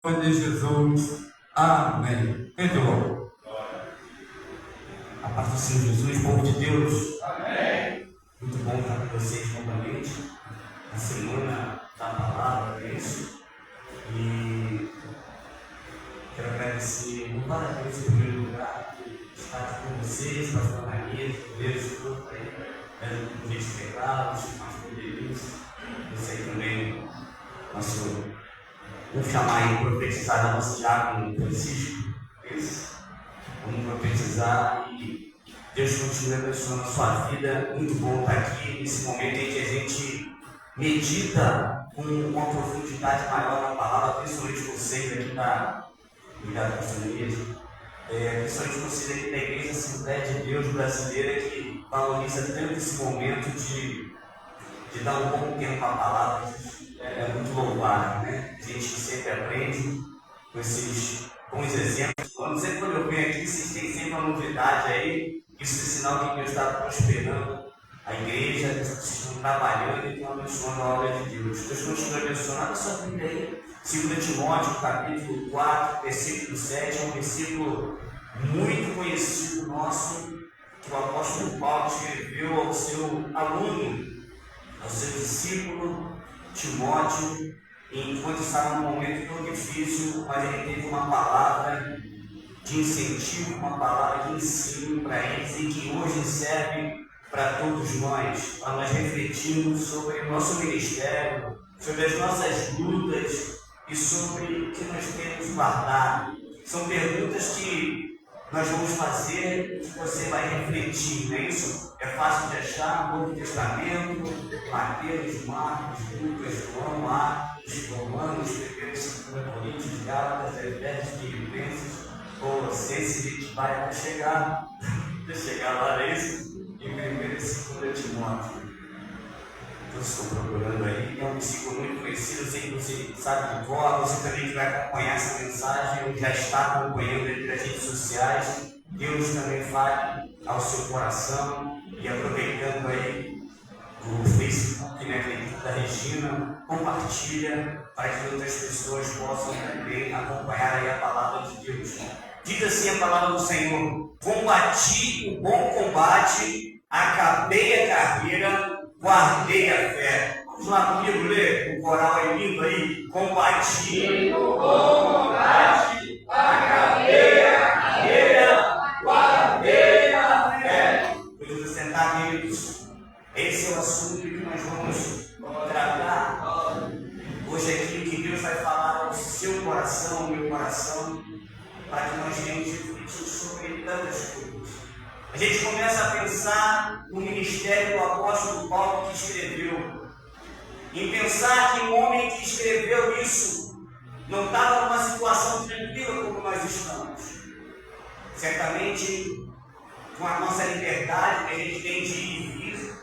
nome de Jesus. Amém. Perdoa. A paz do Senhor Jesus, povo de Deus. Amém. Muito bom estar com vocês novamente. A semana da palavra, é isso. E quero agradecer muito a Deus em primeiro lugar por estar aqui com vocês, pastor Maria, Deus, tudo aí, os esperados, mais poderosos. Você também, nosso. Vamos chamar aí profetizar da nossa diácono Francisco. Isso? Vamos profetizar e Deus continue abençoando a sua vida. Muito bom estar aqui nesse momento em que a gente medita com uma profundidade maior na palavra, principalmente vocês aqui da Obrigado, pastor Elias. Principalmente vocês aqui da Igreja Assembleia de Deus Brasileira, que valoriza tanto esse momento de dar um bom tempo à palavra. É muito louvável, né? A gente sempre aprende com esses bons exemplos. Quando eu venho aqui, vocês têm sempre uma novidade aí. Isso é sinal que Deus está prosperando a igreja, vocês estão trabalhando e estão abençoando a obra de Deus. Deus continua abençoando a sua vida aí. 2 Timóteo, capítulo 4, versículo 7, é um versículo muito conhecido nosso, que o apóstolo Paulo escreveu ao seu aluno, ao seu discípulo Timóteo, enquanto estava num momento tão difícil, mas ele teve uma palavra de incentivo, uma palavra de ensino para eles e que hoje serve para todos nós, para nós refletirmos sobre o nosso ministério, sobre as nossas lutas e sobre o que nós temos guardado. São perguntas que nós vamos fazer e que você vai refletir, não é isso? É fácil de achar no Novo Testamento, Mateus, Marcos, Lucas, João, Atos, Romanos, 1 Coríntios, Gálatas, Efésios, Filipenses, Colossenses, a gente vai até chegar lá, é isso? Em 1 Timóteo. Eu estou procurando aí, é um versículo muito conhecido, eu sei que você sabe de cor, você também que vai acompanhar essa mensagem, ou já está acompanhando entre as redes sociais. Deus também fale ao seu coração, e aproveitando aí o Facebook, né, acredito da Regina, compartilha para que outras pessoas possam também acompanhar aí a palavra de Deus. Diz assim a palavra do Senhor: combati o bom combate, acabei a carreira, guardei a fé. Vamos lá comigo ler o coral aí lindo aí. Combati o bom combate, acabei a carreira, guardei a fé. Podemos sentar, queridos. Esse é o assunto que nós vamos tratar hoje aqui, que Deus vai falar ao seu coração, ao meu coração, para que nós venhamos refletir sobre tantas coisas. A gente começa a pensar no ministério do apóstolo Paulo que escreveu. Em pensar que um homem que escreveu isso não estava numa situação tranquila como nós estamos. Certamente, com a nossa liberdade que a gente tem de ir e vir,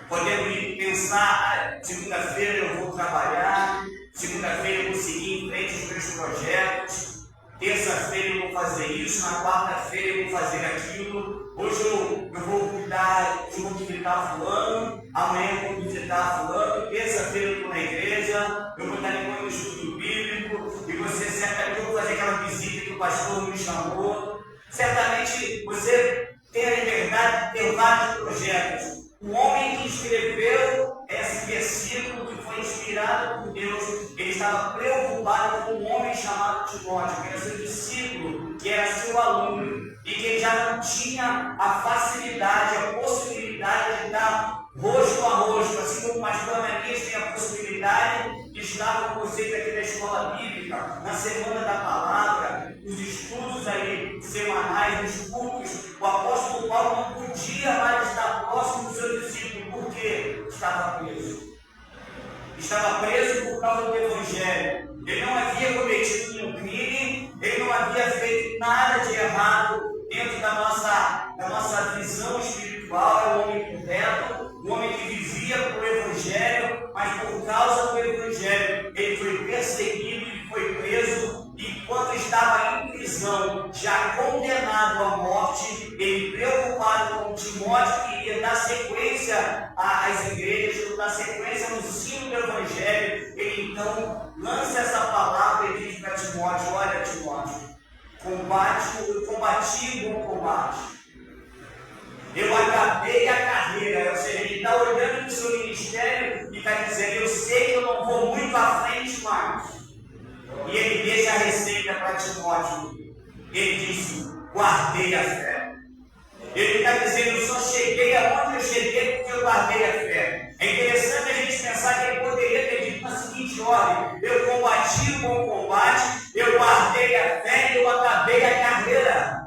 podemos pensar: segunda-feira eu vou trabalhar, segunda-feira eu vou seguir em frente os meus projetos, terça-feira eu vou fazer isso, na quarta-feira eu vou fazer aquilo, hoje eu vou cuidar, eu vou visitar fulano, amanhã eu vou visitar fulano, terça-feira eu estou na igreja, eu vou estar em um estudo bíblico, e você certamente eu vou fazer aquela visita que o pastor me chamou. Certamente você tem a liberdade de ter vários projetos. O homem que escreveu esse versículo, que foi inspirado por Deus, ele estava preocupado com um homem chamado Timóteo, que era seu discípulo, que era seu aluno, e que ele já não tinha a facilidade, a possibilidade de dar rosto a rosto, assim como o pastor Ananias tem a possibilidade de estar com vocês aqui na escola bíblica, na semana da palavra, os estudos aí semanais, os cultos. O apóstolo Paulo não podia mais estar próximo do seu discípulo, porque estava preso. Estava preso por causa do Evangelho. Ele não havia cometido nenhum crime, ele não havia feito nada de errado dentro da nossa visão espiritual. É um homem correto, um homem que vivia pelo Evangelho, mas por causa do Evangelho ele foi perseguido e foi preso. E quando estava em prisão, já condenado à morte, ele, preocupado com Timóteo que iria dá sequência às igrejas, ele dá sequência no ensino do Evangelho. Ele então lança essa palavra e diz para Timóteo: olha, Timóteo, combati o bom combate. Eu acabei a carreira. Ou seja, ele está olhando para o seu ministério e está dizendo: eu sei que eu não vou muito à frente mais. E ele deixa a receita para Timóteo. Ele disse: guardei a fé. Ele está dizendo: eu só cheguei aonde eu cheguei porque eu guardei a fé. É interessante a gente pensar que ele poderia ter dito na seguinte ordem: eu combati o bom combate, eu guardei a fé e eu acabei a carreira.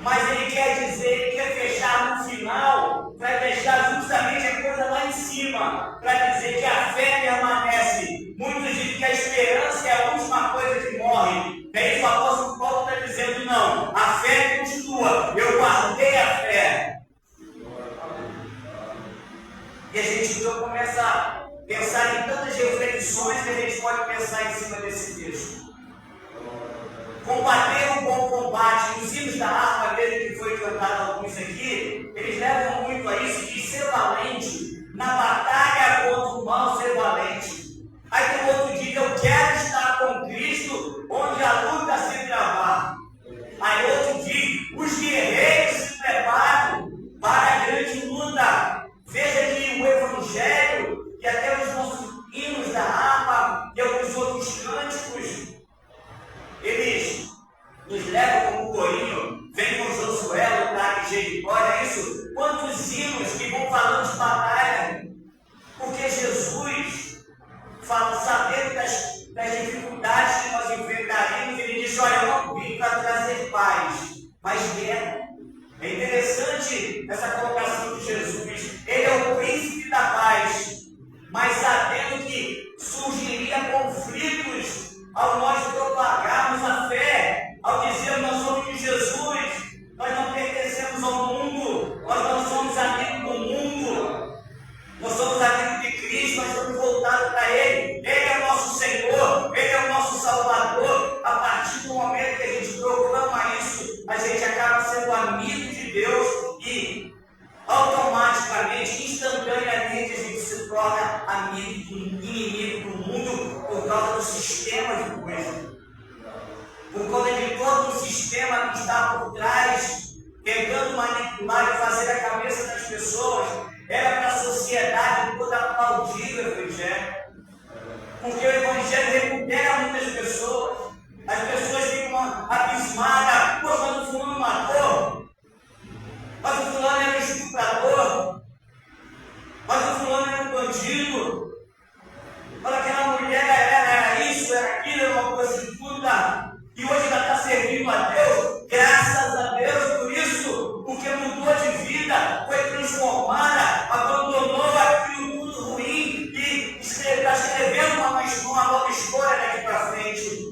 Mas ele quer dizer, ele quer fechar no final, para deixar justamente a coisa lá em cima, para dizer que a fé permanece. Muitos dizem que a esperança é a última coisa que morre. Daí o apóstolo Paulo está dizendo: não, a fé continua, eu guardei a fé. E a gente então começa a pensar em tantas reflexões que a gente pode pensar em cima desse texto. Combater um bom combate. Os hinos da harpa dele, que foi cantado alguns aqui, eles levam muito a isso, de ser valente. Na batalha contra o mal, ser valente. Aí tem outro dia: eu quero estar com Cristo, onde a luta se travar. Aí outro dia: os guerreiros se preparam para a grande luta. Veja que o Evangelho e até os nossos hinos da harpa e alguns outros cânticos, eles nos levam como corinho. Vem com Josué lutar em Jericó, é isso? Quantos hinos que vão falando de batalha? Porque Jesus fala, sabendo das dificuldades que nós enfrentaríamos, ele diz: olha, eu não vim para trazer paz, mas guerra. É interessante essa colocação de Jesus. Ele é o príncipe da paz, mas sabendo que surgiria conflitos ao nós propagarmos a fé, ao dizer: nós somos de Jesus, nós não pertencemos ao mundo, nós não somos amigos do mundo, nós somos amigos de Cristo, nós estamos voltados para Ele. Ele é o nosso Senhor, Ele é o nosso Salvador. A partir do momento que a gente proclama isso, a gente acaba sendo amigo de Deus e automaticamente, instantaneamente, a gente se torna amigo do inimigo do mundo por causa do sistema de coisas. Por causa de todo o sistema que está por trás, tentando manipular e fazer a cabeça das pessoas. Era para a sociedade toda aplaudir o Evangelho. Porque o Evangelho recupera muitas pessoas. As pessoas ficam abismadas: poxa, mas o fulano matou, mas o fulano era um estuprador, mas o fulano era um bandido, mas aquela mulher era isso, era aquilo, era uma prostituta, e hoje ela está servindo a Deus. Graças a Deus por isso, porque mudou de vida, foi transformada, abandonou aquilo tudo ruim e está escrevendo uma nova história daqui para frente.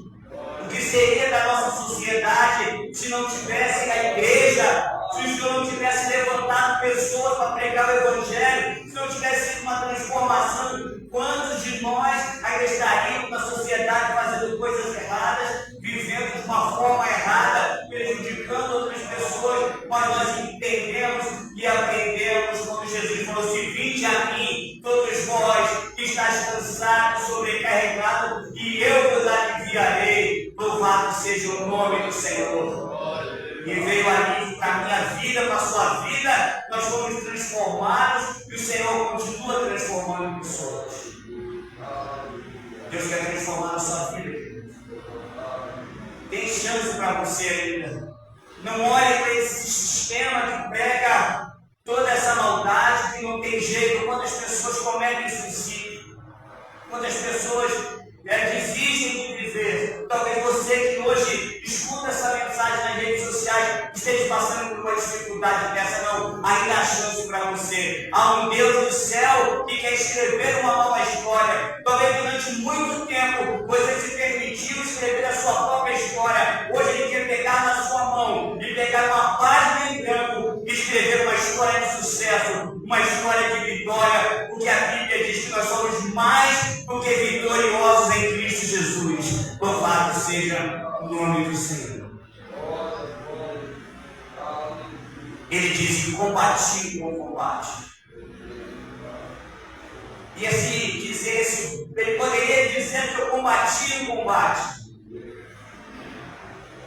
O que seria da nossa sociedade se não tivesse a igreja, se o Senhor não tivesse levantado pessoas para pregar o Evangelho, se não tivesse sido uma transformação? Quantos de nós ainda estaríamos na sociedade fazendo coisas erradas, vivendo de uma forma errada, prejudicando outras pessoas? Mas nós entendemos e aprendemos quando Jesus falou assim: vinde a mim, todos vós que estáis cansados, sobrecarregados, e eu vos aliviarei. Louvado seja o nome do Senhor. E veio alívio para a minha vida, para a sua vida. Nós fomos transformados e o Senhor continua transformando pessoas. Deus quer transformar a sua vida. Tem chance para você ainda. Não olhe para esse sistema que pega toda essa maldade, que não tem jeito. Quantas pessoas cometem suicídio, quantas pessoas desistem de viver. Talvez você que hoje escuta essa mensagem nas redes sociais esteja passando por uma dificuldade dessa. Não, ainda há chance para você. Há um Deus do céu que quer escrever uma nova história. Talvez durante muito tempo você se permitiu escrever a sua própria história. Hoje Ele quer pegar na sua mão e pegar uma página em branco e escrever uma história de sucesso, uma história de vitória, porque a Bíblia diz que nós somos mais do que vitoriosos em Cristo Jesus. Louvado seja o nome do Senhor. Ele diz: combati o combate. E ele poderia dizer que eu combati o combate,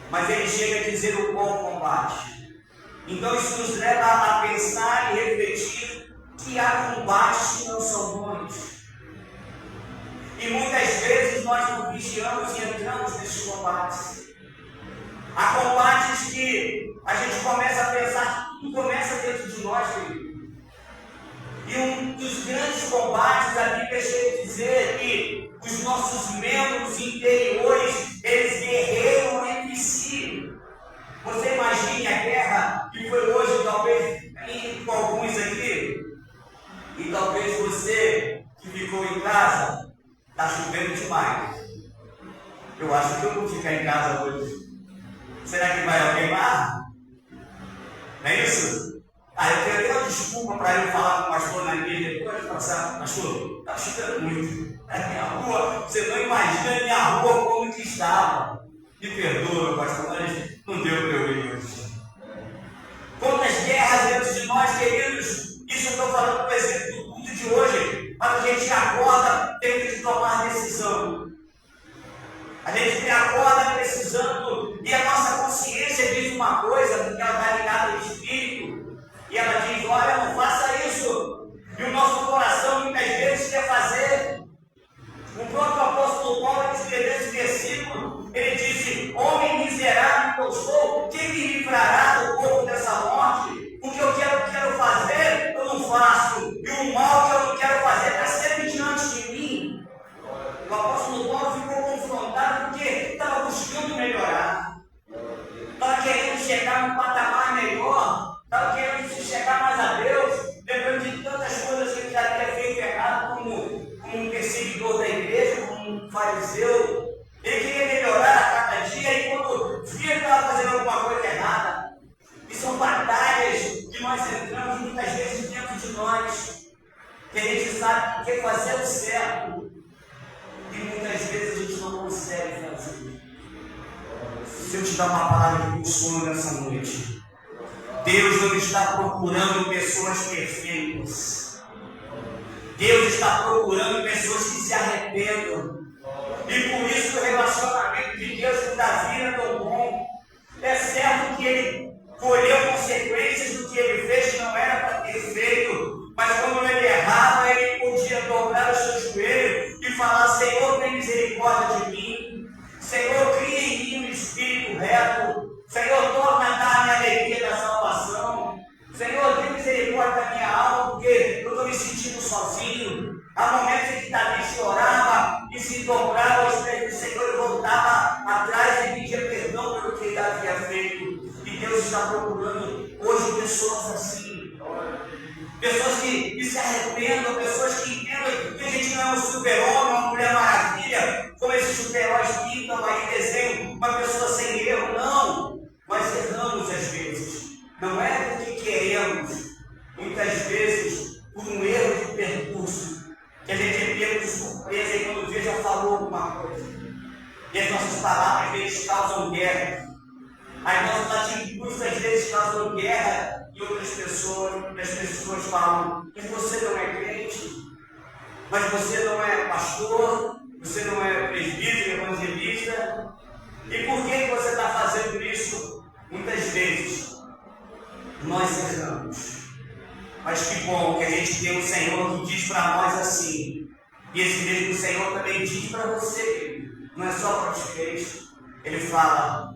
mas ele chega a dizer o bom combate. Então isso nos leva a pensar e refletir que há combates que não são bons. E muitas vezes nós não vigiamos e entramos nesses combates. Há combates que a gente começa a pensar que tudo começa dentro de nós, querido. E um dos grandes combates, a Bíblia chega a dizer que os nossos membros interiores, eles guerreiam entre si. Você imagine a guerra que foi hoje, talvez, com alguns aqui, e talvez você que ficou em casa, está chovendo demais. Eu acho que eu vou ficar em casa hoje. Será que vai alguém lá? Não é isso? Eu queria uma desculpa para eu falar com o pastor na igreja depois de passar. Pastor, está chovendo muito. A minha rua, você não imagina a minha rua como que estava. Me perdoa, pastor, mas não deu para eu ir hoje. Quantas guerras dentro de nós, queridos? Isso eu estou falando, por exemplo, do culto de hoje. Mas a gente acorda tendo que tomar decisão. A gente acorda precisando, e a nossa consciência diz uma coisa, porque ela está ligada ao Espírito. E ela diz: olha, não faça isso. E o nosso coração muitas vezes quer fazer. O próprio apóstolo Paulo, que escreveu esse versículo, ele disse: homem miserável que eu sou, quem me livrará do corpo dessa morte? O que eu quero fazer, eu não faço. E o mal que eu não quero fazer está sempre diante de mim. O apóstolo Paulo ficou confrontado porque estava buscando melhorar. Estava querendo chegar num patamar melhor. Estava querendo chegar mais a Deus, depois de tantas coisas que ele já tinha feito errado, como um perseguidor da igreja, como um fariseu. Ele queria melhorar a cada dia, e quando via que estava fazendo alguma coisa errada. E são batalhas que nós entramos muitas vezes dentro de nós, que a gente sabe que quer fazer o certo, e muitas vezes a gente não consegue fazer. Se eu te dar uma palavra de consolo nessa noite, Deus não está procurando pessoas perfeitas. Deus está procurando pessoas que se arrependam. E por isso o relacionamento de Deus com Davi é tão bom. É certo que ele colheu consequências do que ele fez, que não era para ter feito. Mas quando ele errava, ele podia dobrar o seu joelho e falar: Senhor, tem misericórdia de mim. Senhor, cria em mim um espírito reto. Senhor, torna a minha alegria da salvação. Senhor, tem misericórdia da minha alma, porque eu estou me sentindo sozinho. Há momentos em que Davi chorava e se dobrava aos pés do Senhor e voltava atrás e pedia perdão pelo que ele havia feito. E Deus está procurando hoje pessoas assim. Pessoas que se arrependam, pessoas que entendam que a gente não é um super-homem, uma mulher maravilha, como esses super-heróis pintam aí, desenham uma pessoa sem erro. Não, nós erramos às vezes. Não é porque queremos, muitas vezes por um erro de percurso, que a gente é pego de surpresa e quando vê já falou alguma coisa. E as nossas palavras às vezes causam guerra. As nossas atitudes às vezes causam guerra. E outras pessoas, as pessoas falam: mas você não é crente, mas você não é pastor, você não é presbítero, evangelista. E por que você está fazendo isso? Muitas vezes nós erramos. Mas que bom que a gente tem um Senhor que diz para nós assim. E esse mesmo Senhor também diz para você, não é só para os crentes. Ele fala: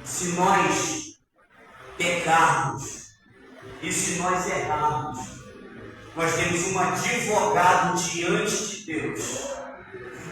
se nós pecarmos, e se nós errarmos, nós temos um advogado diante de Deus,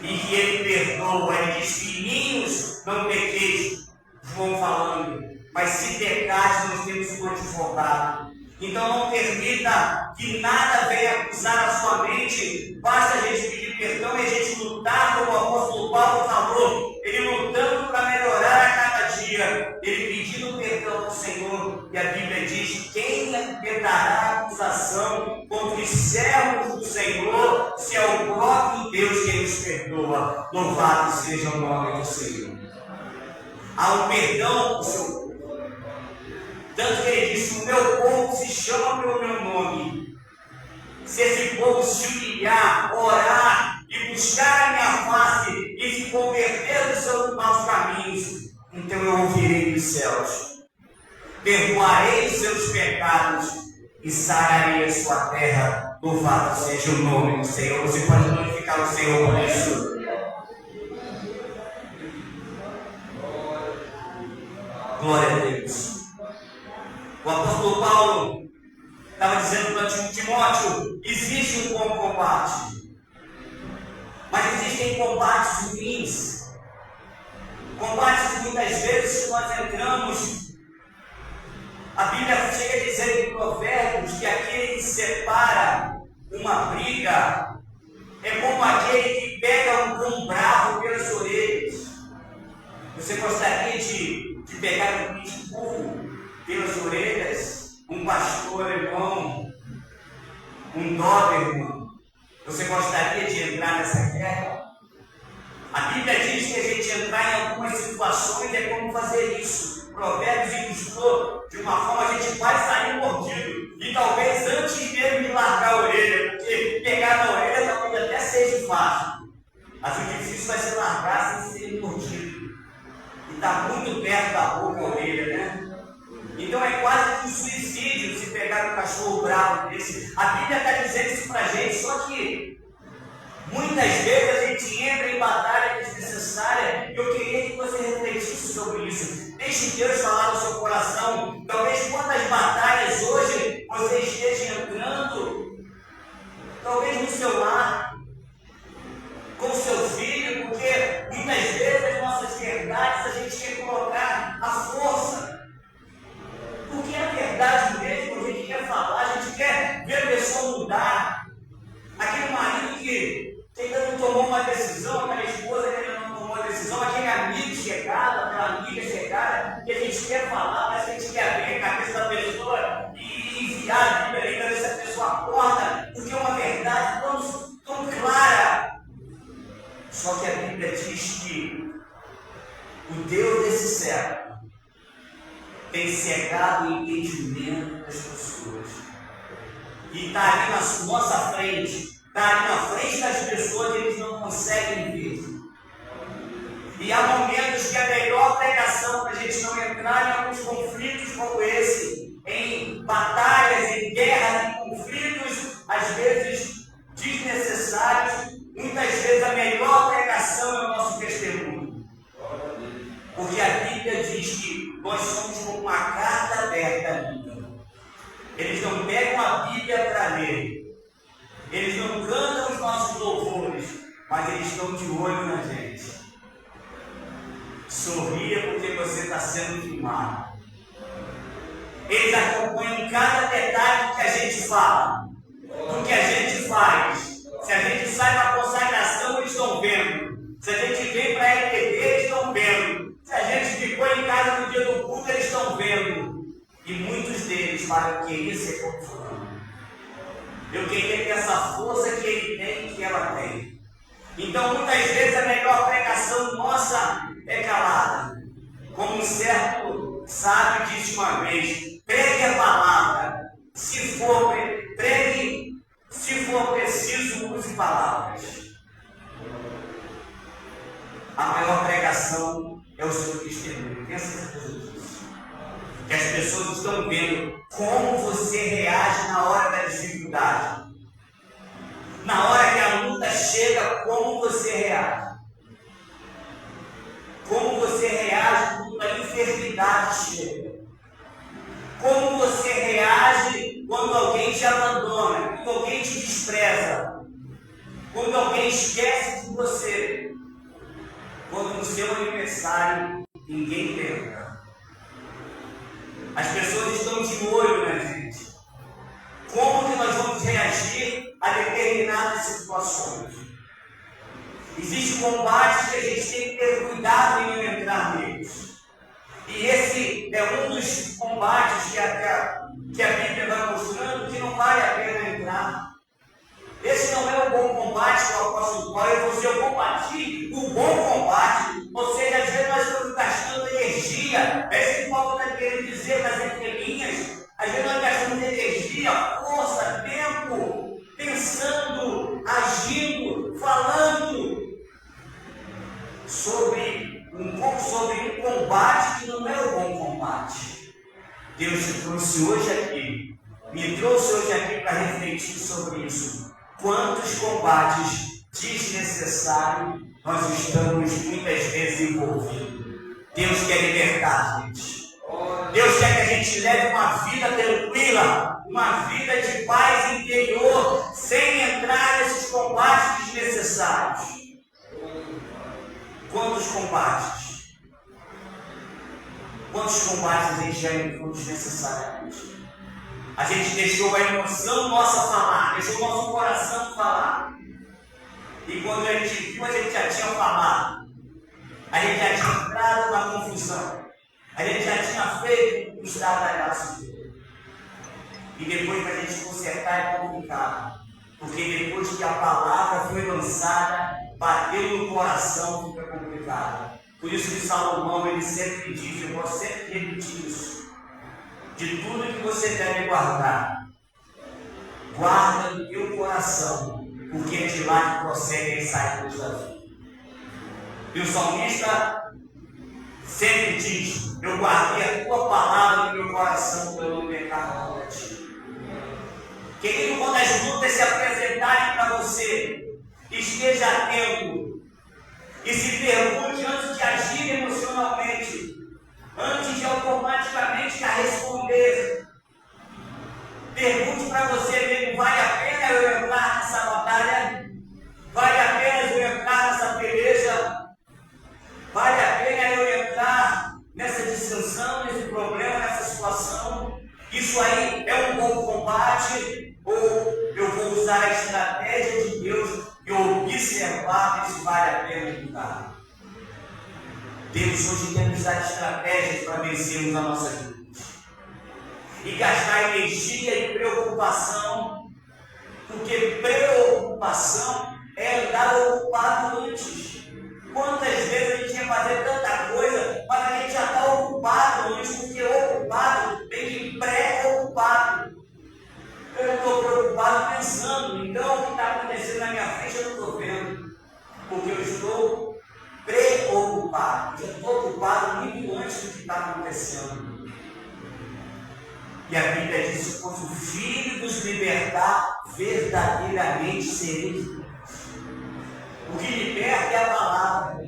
e que Ele perdoa. Ele diz: filhinhos, não pequeis, João falando, mas se pecares, nós temos um advogado. Então não permita que nada venha acusar a sua mente. Basta a gente pedir perdão e a gente lutar, como o apóstolo Paulo falou, ele lutando para melhorar a cada dia, ele pedindo perdão ao Senhor. E a Bíblia diz: quem impetrará acusação contra os servos do Senhor, se é o próprio Deus quem nos perdoa? Louvado seja o nome do Senhor. Há um perdão do seu povo. Tanto que ele disse: o meu povo se chama pelo meu nome. Se esse povo se humilhar, orar e buscar a minha face e se converter dos seus maus caminhos, então eu ouvirei dos céus, perdoarei os seus pecados e sararei a sua terra. Louvado seja o nome do Senhor. Você pode glorificar o Senhor por isso. Glória a Deus. O apóstolo Paulo estava dizendo para Timóteo: existe um bom combate, mas existem combates ruins, combates que muitas vezes nós entramos. A Bíblia chega a dizer em Provérbios que aquele que separa uma briga é como aquele que pega um cão bravo pelas orelhas. Você gostaria de pegar um pitbull pelas orelhas? Um pastor alemão? Um Doberman? Você gostaria de entrar nessa guerra? A Bíblia diz que a gente entrar em algumas situações é como fazer isso. Provérbios ilustrou de uma forma: a gente vai sair mordido. E talvez antes mesmo de largar a orelha, porque pegar na orelha talvez até seja fácil. Mas o difícil vai ser largar sem ser mordido. E está muito perto da boca a orelha, né? Então é quase que um suicídio se pegar um cachorro bravo desse. A Bíblia está dizendo isso para a gente, só que muitas vezes a gente entra em batalha desnecessária. Eu queria que você refletisse sobre isso. Deixe Deus falar no seu coração. Talvez quantas batalhas hoje você esteja entrando, talvez no seu lar, com seu filho, porque muitas vezes as nossas verdades a gente quer colocar à força. Porque é a verdade mesmo, a gente quer falar, a gente quer ver a pessoa mudar. Aquele marido que ainda não tomou uma decisão, aquela esposa que ainda não tomou uma decisão, aquele amigo chegado, aquela amiga chegada, que a gente quer falar, mas a gente quer abrir a cabeça da pessoa e enviar a Bíblia ali para ver se a pessoa acorda, porque é uma verdade tão clara. Só que a Bíblia diz que o Deus desse século tem cegado o entendimento das pessoas. E está ali na nossa frente, está ali na frente das pessoas, eles não conseguem ver. E há momentos que a melhor pregação para a gente não entrar em alguns conflitos como esse, em batalhas, em guerras, em conflitos, às vezes desnecessários, muitas vezes a melhor pregação é o nosso testemunho. Porque a Bíblia diz que nós somos como uma carta aberta à Bíblia. Eles não pegam a Bíblia para ler. Eles não cantam os nossos louvores, mas eles estão de olho na gente. Sorria porque você está sendo filmado. Eles acompanham cada detalhe que a gente fala, do que a gente faz. Se a gente sai para a consagração, eles estão vendo. Se a gente vem para a RTD, eles estão vendo. Se a gente ficou em casa no dia do culto, eles estão vendo. E muitos deles falam: eu queria ser como fulano. Eu queria ter essa força que ele tem, que ela tem. Então, muitas vezes, a melhor pregação nossa é calada. Como um certo sábio disse uma vez: pregue a palavra. Se for, pregue. Se for preciso, use palavras. A maior pregação é o seu testemunho. Tenha certeza disso. Que as pessoas estão vendo como você reage na hora da dificuldade. Na hora que a luta chega, como você reage. Como você reage quando a enfermidade chega. Como você reage quando alguém te abandona, quando alguém te despreza, quando alguém esquece de você, quando no seu aniversário ninguém lembra. As pessoas estão de olho na gente. Como que nós vamos reagir a determinadas situações? Existem combates que a gente tem que ter cuidado em não entrar neles. E esse é um dos combates que a Bíblia vai mostrando que não vale a pena entrar. Esse não é o bom combate que o apóstolo Paulo, eu combati o bom combate. Ou seja, às vezes nós estamos gastando energia. É isso que Paulo está querendo dizer nas entrelinhas. Deus te trouxe hoje aqui, me trouxe hoje aqui para refletir sobre isso. Quantos combates desnecessários nós estamos muitas vezes envolvidos. Deus quer libertar, gente. Deus quer que a gente leve uma vida tranquila, uma vida de paz interior, sem entrar nesses combates desnecessários. Quantos combates? Quantos combates a gente já entrou desnecessariamente? A gente deixou a emoção nossa falar, deixou o nosso coração falar. E quando a gente viu, a gente já tinha falado. A gente já tinha entrado na confusão. A gente já tinha feito um estardalhaço. E depois para a gente consertar é complicado. Porque depois que a palavra foi lançada, bateu no coração, fica complicado. Por isso que Salomão, ele sempre diz, eu vou sempre repetir isso. De tudo que você deve guardar, guarda no teu coração, porque é de lá que procede a saída da vida. E o salmista sempre diz, eu guardei a tua palavra no meu coração para eu não pecar contra ti. Querido, quando as lutas se apresentarem para você, esteja atento e se pergunte antes de agir emocionalmente, antes de automaticamente responder. Pergunte para você mesmo, vale a pena eu entrar nessa batalha? Vale a pena eu entrar nessa peleja? Vale a pena eu entrar nessa dissensão, nesse problema, nessa situação? Isso aí é um bom combate? Ou eu vou usar a estratégia de Deus e observar se vale a pena lutar? Deus hoje quer nos dar estratégias para vencermos a nossa vida. E gastar energia e preocupação, porque preocupação é andar ocupado antes. Quantas vezes a gente ia fazer tanta coisa, mas a gente já está ocupado antes, porque ocupado vem de pré-ocupado. Eu estou preocupado pensando, então o que está acontecendo na minha frente eu não estou vendo, porque eu estou preocupado. Eu estou ocupado muito antes do que está acontecendo. E a Bíblia diz que quando o Filho nos libertar, verdadeiramente sereis livres. O que liberta é a palavra.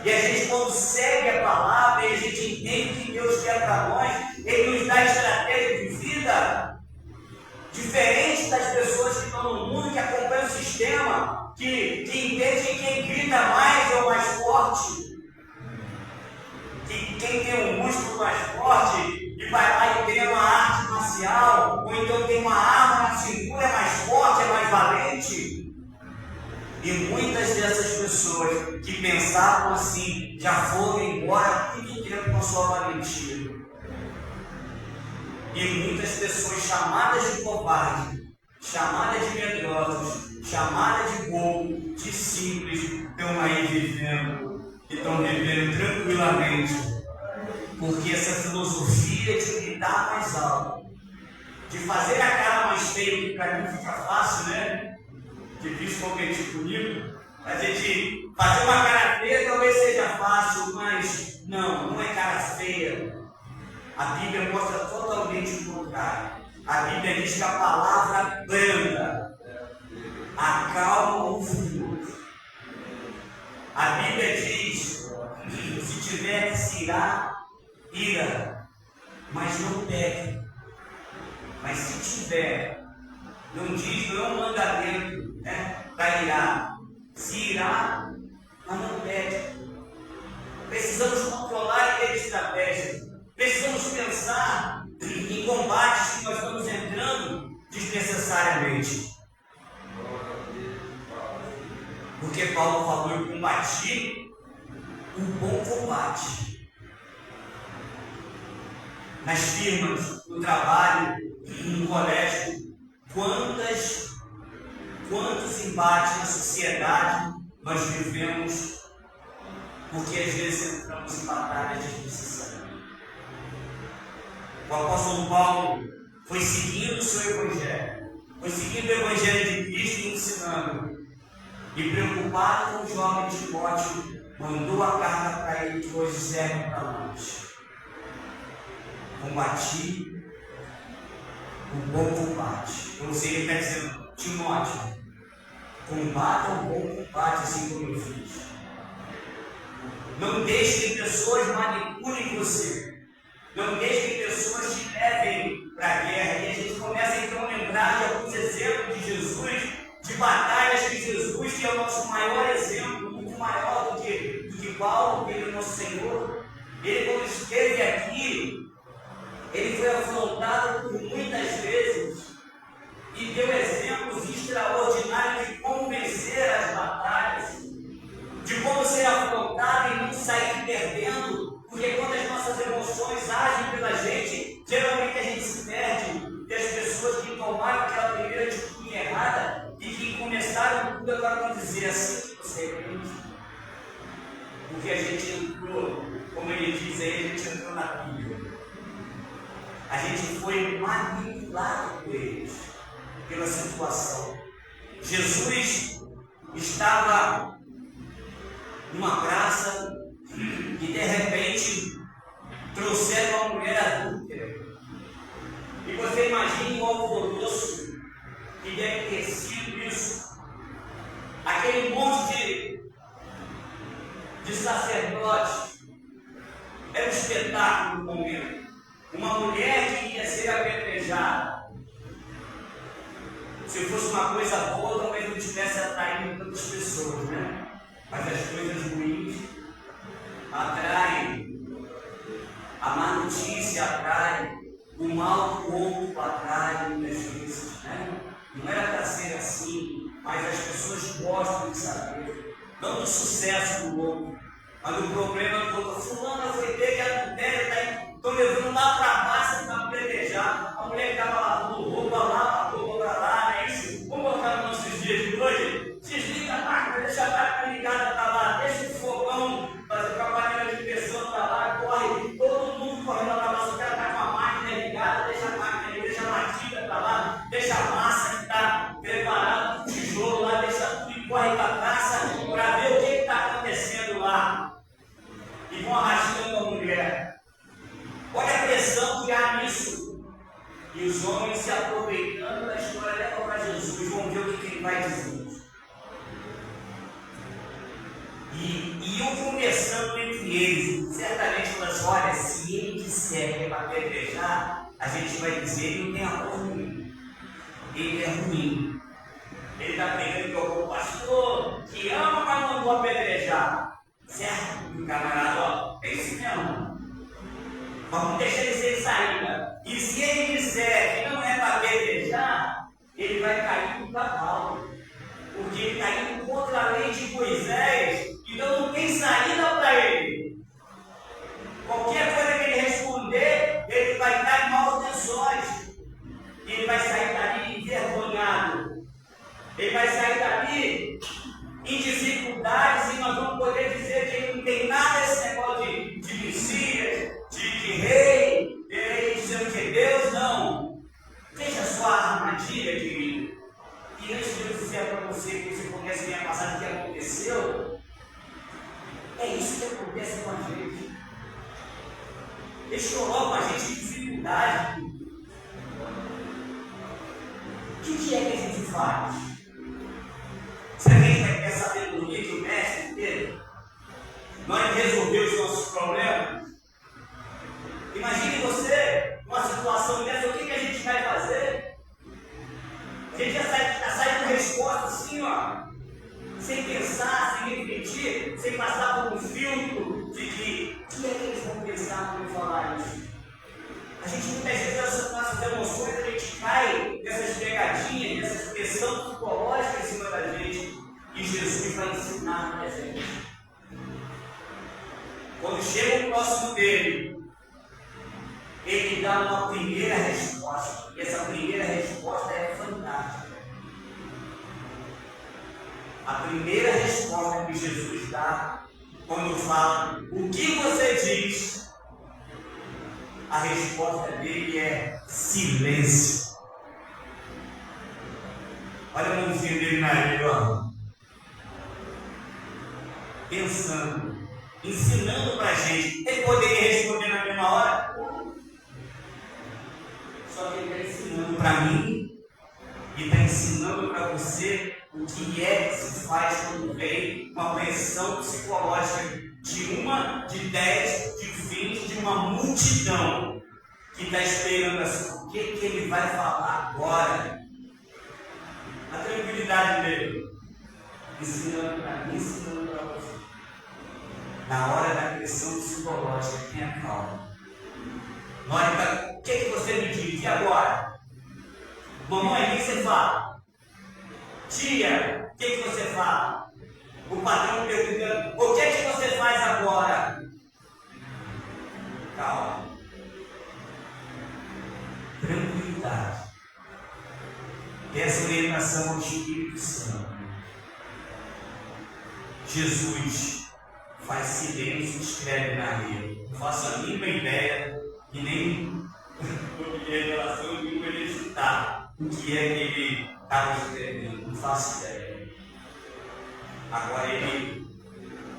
E a gente, quando segue a palavra, e a gente entende que Deus quer para nós, Ele nos dá estratégia de vida diferente das pessoas que estão no mundo, que acompanham o sistema, que entendem que quem grita mais é o mais forte. Que quem tem um músculo mais forte e vai lá e tem uma arte marcial, ou então tem uma arma na cintura, é mais forte, é mais valente. E muitas dessas pessoas que pensavam assim já foram embora há muito tempo com a sua valentia. E muitas pessoas chamadas de covarde, chamadas de medrosos, chamadas de bobo, de simples, estão aí vivendo. E estão vivendo tranquilamente, porque essa filosofia de gritar mais alto, de fazer a cara mais feia, que para mim fica fácil, né? Difícil competir comigo, a gente fazer uma cara feia talvez seja fácil, mas não é cara feia. A Bíblia mostra totalmente o contrário. A Bíblia diz que a palavra branda acalma o furioso. A Bíblia diz que se tiver que se irar, ira, mas não peque. Mas se tiver, não diz, não é um mandamento, né, para irar. Se irar, mas não peque. Precisamos controlar e ter estratégia. Precisamos pensar em combates que nós estamos entrando desnecessariamente. Porque Paulo falou, eu combati um bom combate. Nas firmas, no trabalho, no colégio, quantos embates na sociedade nós vivemos, porque às vezes entramos em batalhas desnecessárias. O apóstolo Paulo foi seguindo o seu evangelho, foi seguindo o evangelho de Cristo e ensinando. E preocupado com o jovem Timóteo, mandou a carta para ele que hoje serve para nós. combati o bom combate. Ou seja, ele está dizendo, Timóteo, combata o bom combate assim como eu fiz. Não deixe que pessoas manipulem você. Não deixe que pessoas te levem para a guerra. E a gente começa então a lembrar de alguns exemplos de Jesus, de batalhas que Jesus, que é o nosso maior exemplo, muito maior do que Paulo, que é o nosso Senhor. Ele, quando esteve aqui, ele foi afrontado por muitas vezes e deu exemplos extraordinários de como vencer as batalhas, de como ser afrontado e não sair perdendo, porque quando as nossas emoções agem pela gente, geralmente a gente se perde. E as pessoas que tomaram aquela primeira atitude errada e que começaram tudo agora vão dizer assim que você é crente. Porque a gente entrou, como ele diz aí, a gente entrou na Bíblia. A gente foi manipulado por eles, pela situação. Jesus estava numa praça e de repente trouxeram uma mulher adúltera. E você imagina o alvoroço que deve ter sido isso. Aquele monte de sacerdotes. Era um espetáculo no momento. Uma mulher que ia ser apedrejada. Se fosse uma coisa boa, talvez não tivesse atraído tantas pessoas, né? Mas as coisas ruins atraem. A má notícia atrai. O mau corpo atrai muitas vezes, né? Não era para ser assim, mas as pessoas gostam de saber. Não do sucesso do outro, mas do problema do outro. Fulana foi ter que adultério, estão levando lá para massa para apedrejar. A mulher que estava lavando roupa lá, roupa para lá, não é isso? Vamos botar nos nossos dias de hoje? Desliga a máquina, deixa a máquina ligada para lá, deixa o fogão, fazer com a panela de pressão para lá, corre, todo mundo correndo lá para lá, o cara está com a máquina ligada, deixa a máquina ligada, deixa a batida para lá, deixa a massa que está preparada, o tijolo lá, deixa tudo e corre para a praça para ver o que está acontecendo lá. E vão arrastando a mulher. Olha a pressão que há nisso. E os homens se aproveitando da história, levam para Jesus, vão ver o que ele vai dizer. E iam conversando entre eles. Certamente elas, olha, se ele disser que é para apedrejar, a gente vai dizer que ele tem amor ruim. Ele é ruim. Ele está pegando que o pastor que ama, mas não vou apedrejar. Certo? O camarada, ó, é isso mesmo. Vamos deixar ele sem saída. E se ele disser que não é para apedrejar, ele vai cair no cavalo. Porque ele está indo contra a lei de Moisés, então não tem saída para ele. Qualquer coisa que ele responder, ele vai estar em maus lençóis. E ele vai sair dali envergonhado. Ele vai sair dali em dificuldades e nós vamos poder dizer que ele não tem nada desse negócio de Messias, de rei, dizendo que é Deus, não. Veja só a armadilha, querido. E antes de eu dizer para você que você conhece bem a passagem que aconteceu, é isso que acontece com a gente. Eles colocam a gente em dificuldade. O que é que a gente faz? Será que a gente vai ter sabedoria que o mestre teve? Nós resolvemos os nossos problemas? Imagine você, numa situação dessa, o que a gente vai fazer? A gente já sai com resposta assim, ó, sem pensar, sem refletir, sem passar por um filtro de que o que é que eles vão pensar quando eu falar isso? A gente muitas vezes, essas nossas emoções, a gente cai nessas pegadinhas, nessa pressão psicológica em cima da gente. E Jesus vai ensinar para a gente. Quando chega o próximo dele, ele dá uma primeira resposta. E essa primeira resposta é fantástica. A primeira resposta que Jesus dá, quando fala o que você diz, a resposta dele é silêncio. Olha a mãozinha dele na areia, ó. Pensando, ensinando para a gente. Ele poderia responder na mesma hora? Só que ele está ensinando para mim e está ensinando para você o que é que se faz quando vem uma pressão psicológica de 10, de 20, de uma multidão que está esperando assim, o que ele vai falar agora? A tranquilidade dele, ensinando para mim, ensinando para você. Na hora da pressão psicológica, tenha calma. Na hora da, o que você me diz? E agora? Mamãe, o que você fala? Tia, o que você fala? O patrão perguntando, o que você faz agora? Calma. Tranquilidade. Essa orientação ao Espírito Santo. Jesus faz silêncio e escreve na areia. Não faço a mínima ideia e nem revelação nenhuma ele citar o que é que ele estava escrevendo. Não faço ideia. Agora ele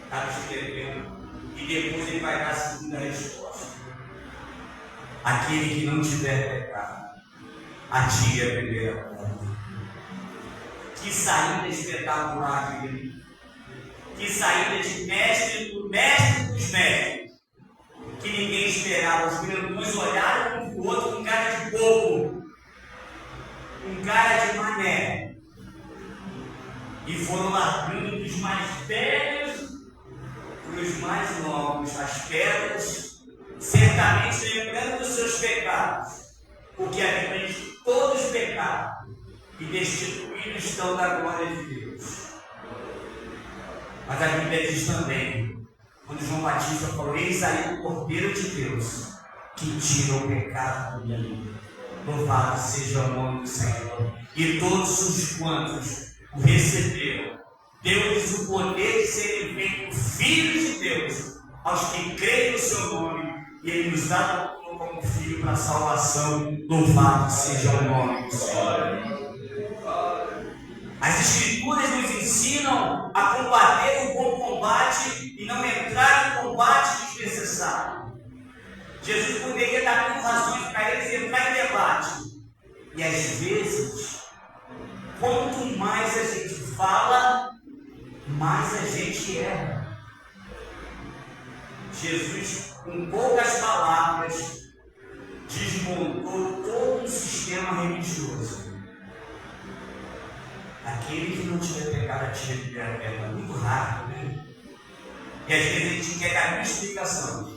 estava escrevendo e depois ele vai dar a segunda resposta. Aquele que não tiver pecado, atire a primeira pedra. Que saída espetacular, querido. Que saída de mestre dos mestres. Que ninguém esperava. Os grandões olharam um para o outro com cara de bobo, com cara de mané. E foram largando dos mais velhos para os mais novos as pedras, certamente lembrando dos seus pecados. Porque a Bíblia diz que todos pecaram e destituídos estão da glória de Deus. Mas a Bíblia diz também, quando João Batista falou, eis aí o Cordeiro de Deus, que tira o pecado do mundo. Louvado seja o nome do Senhor. E todos os quantos o receberam, deu-lhes o poder de serem feitos filhos de Deus, aos que creem no seu nome, e ele nos adotou como filho para a salvação. Louvado seja o nome do Senhor. As Escrituras nos ensinam a combater o bom combate e não entrar no combate desnecessário. Jesus poderia dar mil razões para eles entrar em debate. E às vezes, quanto mais a gente fala, mais a gente erra. Jesus, com poucas palavras, desmontou todo um sistema religioso. Aquele que não tiver pecado, atire a primeira pedra. Muito raro, né? E às vezes a gente quer dar uma explicação.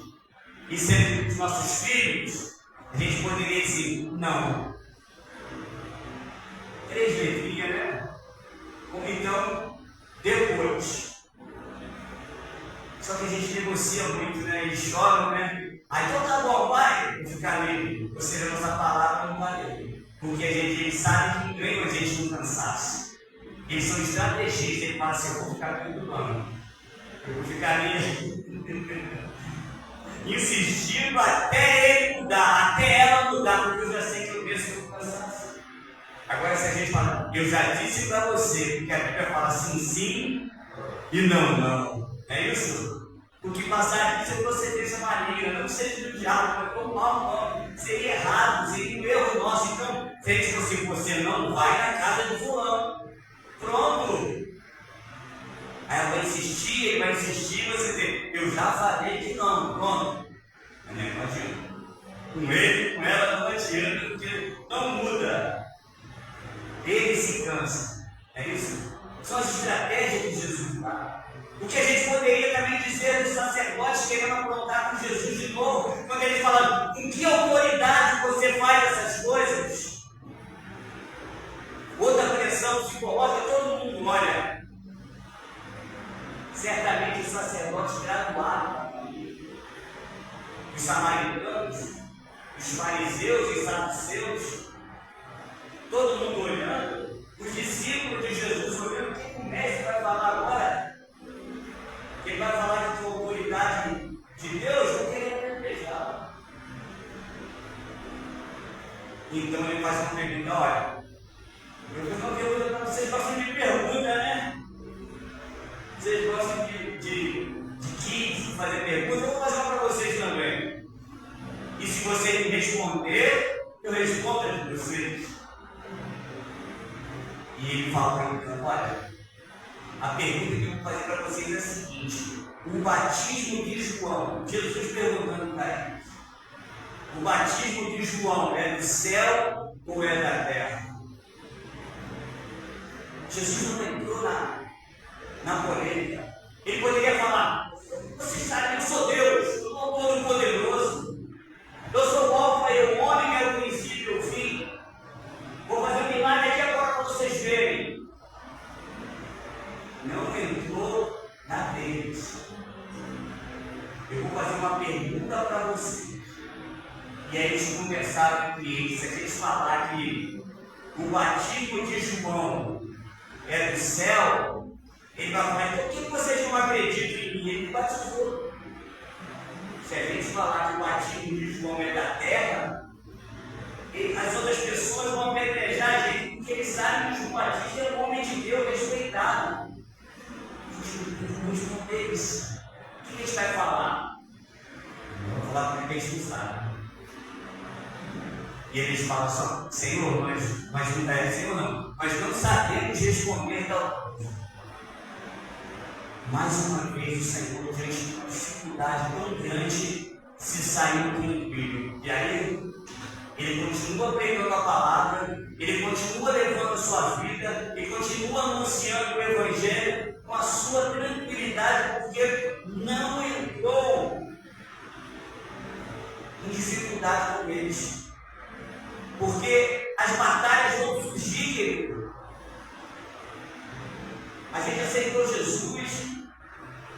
E sendo os nossos filhos, a gente poderia dizer, não. 3 letrinhas, né? Ou então, depois. Só que a gente negocia muito, né? E chora, né? Aí então tá bom, pai. Eu ficar ali, você lê nossa palavra, não vale. Porque a gente sabe que ganha a gente no cansaço. Eles são estrategistas, ele fala assim, eu vou ficar aqui do banco. Eu vou ficar ali insistindo até ele mudar, até ela mudar, porque eu já sei que eu penso que eu vou cansar. Agora se a gente fala, eu já disse para você, porque a Bíblia fala assim, sim e não, não. É isso? O que passar disso é procedência maligna, não seja do diabo, mas como mal, não. Seria errado, seria um erro nosso. Então, se a gente fosse você não vai na casa do fulano. Pronto! Aí ela vai insistir, ele vai insistir, você dizer, eu já falei que não, pronto. Não adianta. Com ele, com ela não adianta, porque não muda. Ele se cansa. É isso? São as estratégias que Jesus dá. O que a gente poderia também dizer dos sacerdotes querendo aprontar com Jesus de novo, quando ele fala, com que autoridade você faz essas coisas? Outra pressão psicológica, todo mundo olha. Certamente os sacerdotes graduaram da família. Os samaritanos, os fariseus e os saduceus, todo mundo olhando, os discípulos de Jesus olhando, o que o mestre vai falar agora? Ele vai falar de autoridade de Deus, eu queria apedrejá-lo. Então ele faz uma pergunta, olha, eu fiz uma pergunta para vocês, gostam de pergunta, né? Vocês gostam de fazer pergunta, eu vou fazer uma para vocês também. E se você me responder, eu respondo vocês. E ele fala para ele, olha, a pergunta que eu vou fazer para vocês é a seguinte: o batismo de João, Jesus perguntando para eles, o batismo de João é do céu ou é da terra? Jesus não entrou na polêmica. Ele poderia falar, vocês sabem que eu sou Deus, eu sou todo-poderoso, eu sou o alfa e o ômega, é o princípio e o fim. Vou fazer um milagre aqui agora para vocês verem. Não entrou na deles. Eu vou fazer uma pergunta para vocês. E aí eles conversaram entre eles. Se eles falarem que o batismo de João é do céu, ele vai falar, por que vocês não acreditam em mim? Ele batizou. Se a gente falar que o batismo de João é da terra, as outras pessoas vão apedrejar a gente, porque eles sabem que João Batista é um homem de Deus respeitado. Muitos deles, o que a gente vai falar? Vamos falar para eles não sabem. E eles falam só, Senhor, mas não é Senhor não, mas não sabemos responder tal coisa. Mais uma vez o Senhor, diante de uma dificuldade tão grande, se saiu tranquilo. E aí ele continua pregando a palavra, ele continua levando a sua vida, ele continua anunciando o Evangelho com a sua tranquilidade, porque não entrou em dificuldade com eles. Porque as batalhas vão surgir. A gente aceitou Jesus,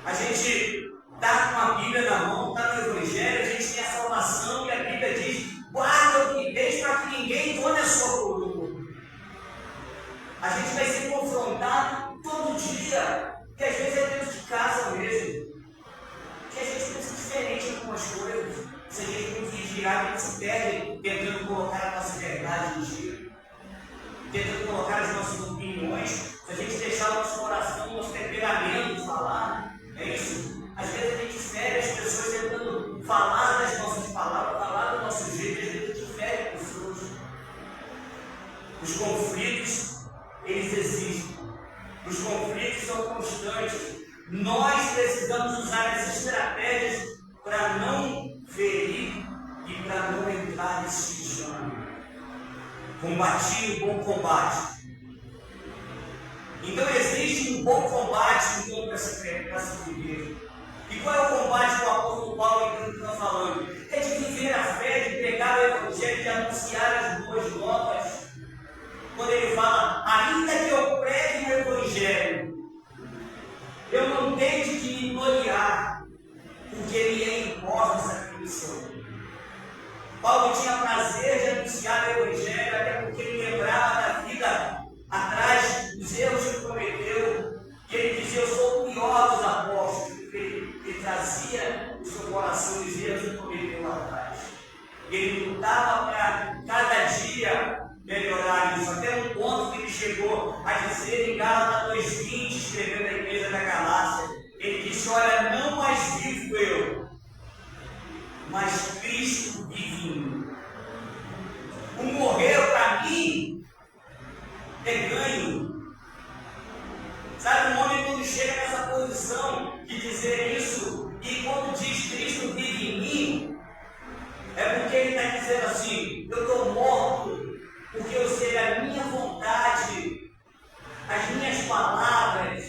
a gente está com a Bíblia na mão, está no Evangelho, a gente tem a salvação e a Bíblia diz, guarda o que tens para que ninguém tome a sua coroa. A gente vai ser confrontado todo dia, que às vezes é dentro de casa mesmo, que a gente pensa diferente em algumas coisas. Se a gente não vigiar, a gente se perde tentando colocar a nossa verdade em dia, tentando colocar as nossas opiniões. Se a gente deixar o nosso coração, o nosso temperamento falar, é isso. Às vezes a gente fere as pessoas tentando falar das nossas palavras, falar do nosso jeito, às vezes a gente fere pessoas. Os conflitos, eles existem. Os conflitos são constantes. Nós precisamos usar as estratégias para não ferir e para não entrar nesse engano. Combatir o bom combate. Então existe um bom combate contra essa igreja. E qual é o combate que o apóstolo Paulo está falando? É de viver a fé, de pregar o Evangelho, de anunciar as boas novas. Quando ele fala, ainda que eu pregue o Evangelho, eu não tenho de me gloriar, porque me é imposta essa missão. Paulo tinha prazer de anunciar o Evangelho, até porque ele lembrava da vida atrás dos erros que cometeu. E ele dizia, eu sou o pior dos apóstolos, porque ele trazia o seu coração os erros que cometeu lá atrás. Ele lutava para cada dia melhorar isso, até um ponto que ele chegou a dizer em Gálatas 2:20, escrevendo à igreja da Galácia, ele disse, olha, não mais vivo eu, mas Cristo vive em mim. O morrer para mim é ganho. Sabe, um homem quando chega nessa posição de dizer isso, e quando diz Cristo vive em mim, é porque ele está dizendo assim, eu estou morto, porque eu sei a minha vontade, as minhas palavras,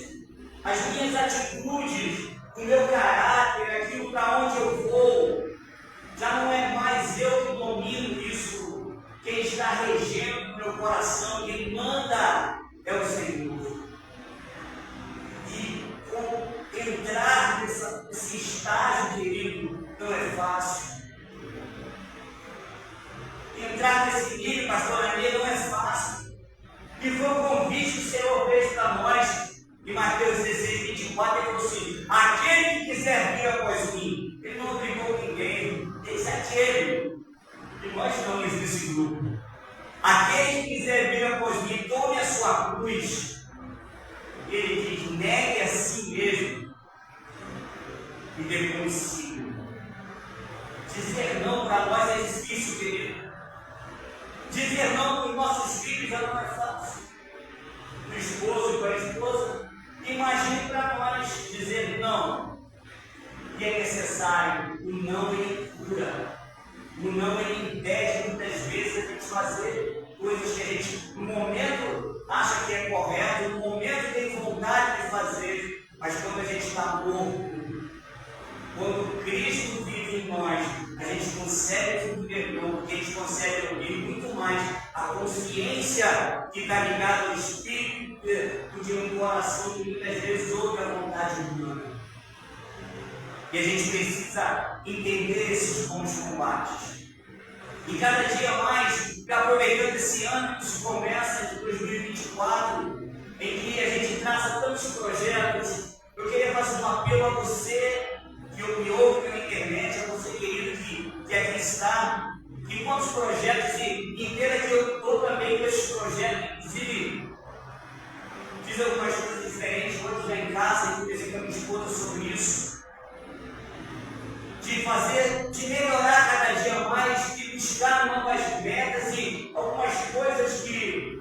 as minhas atitudes, o meu caráter, aquilo para onde eu vou, já não é mais eu que domino isso. Quem está regendo o meu coração, quem manda é o Senhor. E entrar nesse estágio, querido, não é fácil. Entrar nesse nível, pastor Anê, não é fácil. E foi um convite que o Senhor fez para nós. Em Mateus 16:24, ele falou assim, aquele que quiser vir após mim, ele não obrigou ninguém, esse é aquele. E nós estamos nesse grupo. Aquele que quiser vir após mim, tome a sua cruz. Ele diz, negue a si mesmo e depois siga. Dizer não para nós é difícil, querido. Dizer não para os nossos filhos já não é fácil. Do esposo e para a esposa. Imagine para nós dizer não. E é necessário. O não ele cura. O não ele impede muitas vezes a gente fazer coisas que a gente, no momento, acha que é correto, no momento tem vontade de fazer, mas quando a gente está morto, quando Cristo vive em nós, a gente consegue o perdão, porque a gente consegue ouvir muito mais a consciência que está ligada ao Espírito de um coração que muitas vezes ouve a vontade humana. E a gente precisa entender esses bons combates. E cada dia mais, aproveitando esse ano que se começa de 2024, em que a gente traça tantos projetos, eu queria fazer um apelo a você que me ouve pela internet, a você querido que aqui está, que quantos projetos, e entenda que eu estou também com esses projetos, inclusive fiz algumas coisas diferentes, hoje já em casa, e conversei com a minha esposa sobre isso, de melhorar cada dia mais, de buscar novas metas e algumas coisas que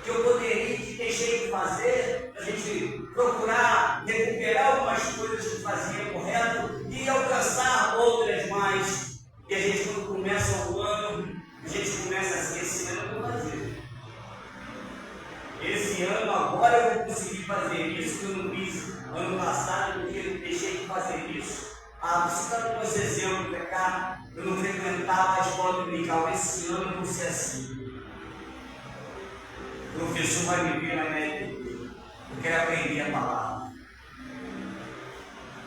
eu poderia, que deixei de fazer, a gente procurar recuperar algumas coisas que fazia correto e alcançar outras mais. E a gente, quando começa o ano, a gente começa assim, esse ano eu vou fazer. Esse ano, agora eu vou conseguir fazer isso que eu não fiz ano passado, porque eu deixei de fazer isso. Citando alguns exemplos para cá, eu não frequentava a escola dominical, esse ano eu vou ser assim. O professor vai me ver na minha igreja. Eu quero aprender a palavra.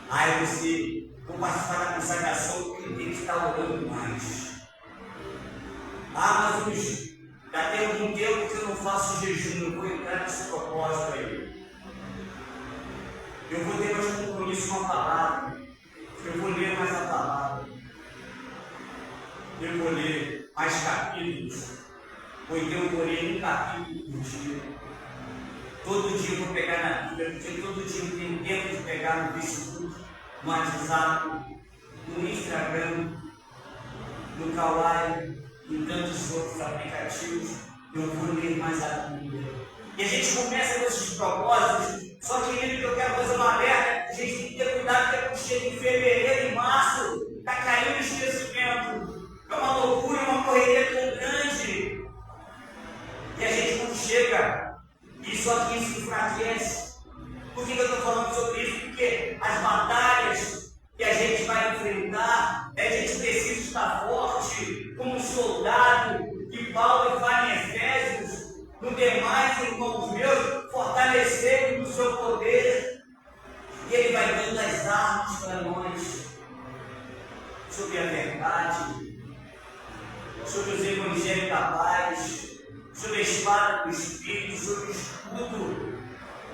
Aí você, vou participar da consagração, porque tem que estar orando mais. Mas já tem algum tempo que eu não faço jejum, eu vou entrar nesse propósito aí. Eu vou ter mais compromisso com a palavra. Eu vou ler mais a palavra. Eu vou ler mais capítulos. Ou então eu vou ler um capítulo por dia. Todo dia eu vou pegar na Bíblia, porque todo dia eu tenho tempo de pegar no Facebook, no WhatsApp, no Instagram, no Kawaii, em tantos outros aplicativos. Eu vou ler mais a Bíblia. E a gente começa com esses propósitos, só que eu quero fazer uma alerta, a gente tem que ter cuidado, porque quando chega em fevereiro e março, está caindo o esquecimento. É uma loucura, uma correria tão grande. E a gente quando chega, isso aqui se enfraquece. Por que eu estou falando sobre isso? Porque as batalhas que a gente vai enfrentar, a gente precisa estar forte, como um soldado, que Paulo fala em Efésios. No demais, irmãos meus, fortalecendo o seu poder, e Ele vai dando as armas para nós, sobre a verdade, sobre os evangelhos da paz, sobre a espada do Espírito, sobre o escudo,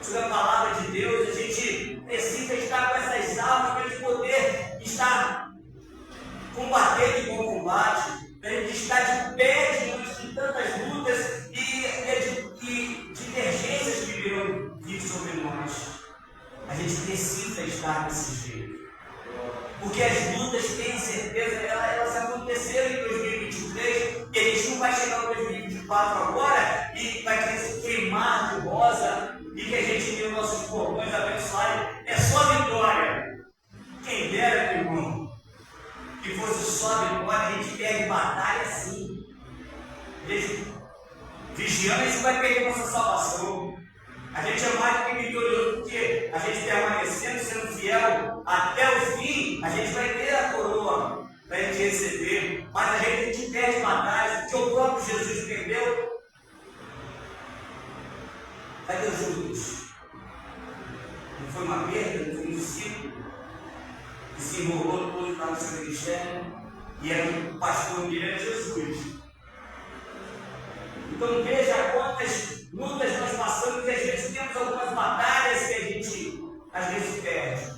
sobre a palavra de Deus. A gente precisa estar com essas armas para a gente poder estar combatendo em bom combate, para a gente estar de pé diante de tantas lutas e divergências que virão vir sobre nós. A gente precisa estar desse jeito. Porque as lutas, tenho certeza, elas aconteceram em 2023, e a gente não vai chegar em 2024 agora e vai queimar de rosa e que a gente viu nossos portões abençoados. É só vitória. Quem dera, meu irmão, que fosse só vitória, a gente perde batalha assim. Vigiando, a gente vai perder nossa salvação. A gente é mais do que vitorioso, porque a gente permanecendo, sendo fiel até o fim, a gente vai ter a coroa para a gente receber. Mas a gente perde batalhas, que o próprio Jesus perdeu. Cadê os Judas? Não foi uma perda, não foi um discípulo que se enrolou todo lá no seu ministério, e era o pastor dele, era Jesus. Então veja quantas lutas nós passamos, e às vezes temos algumas batalhas que a gente às vezes perde.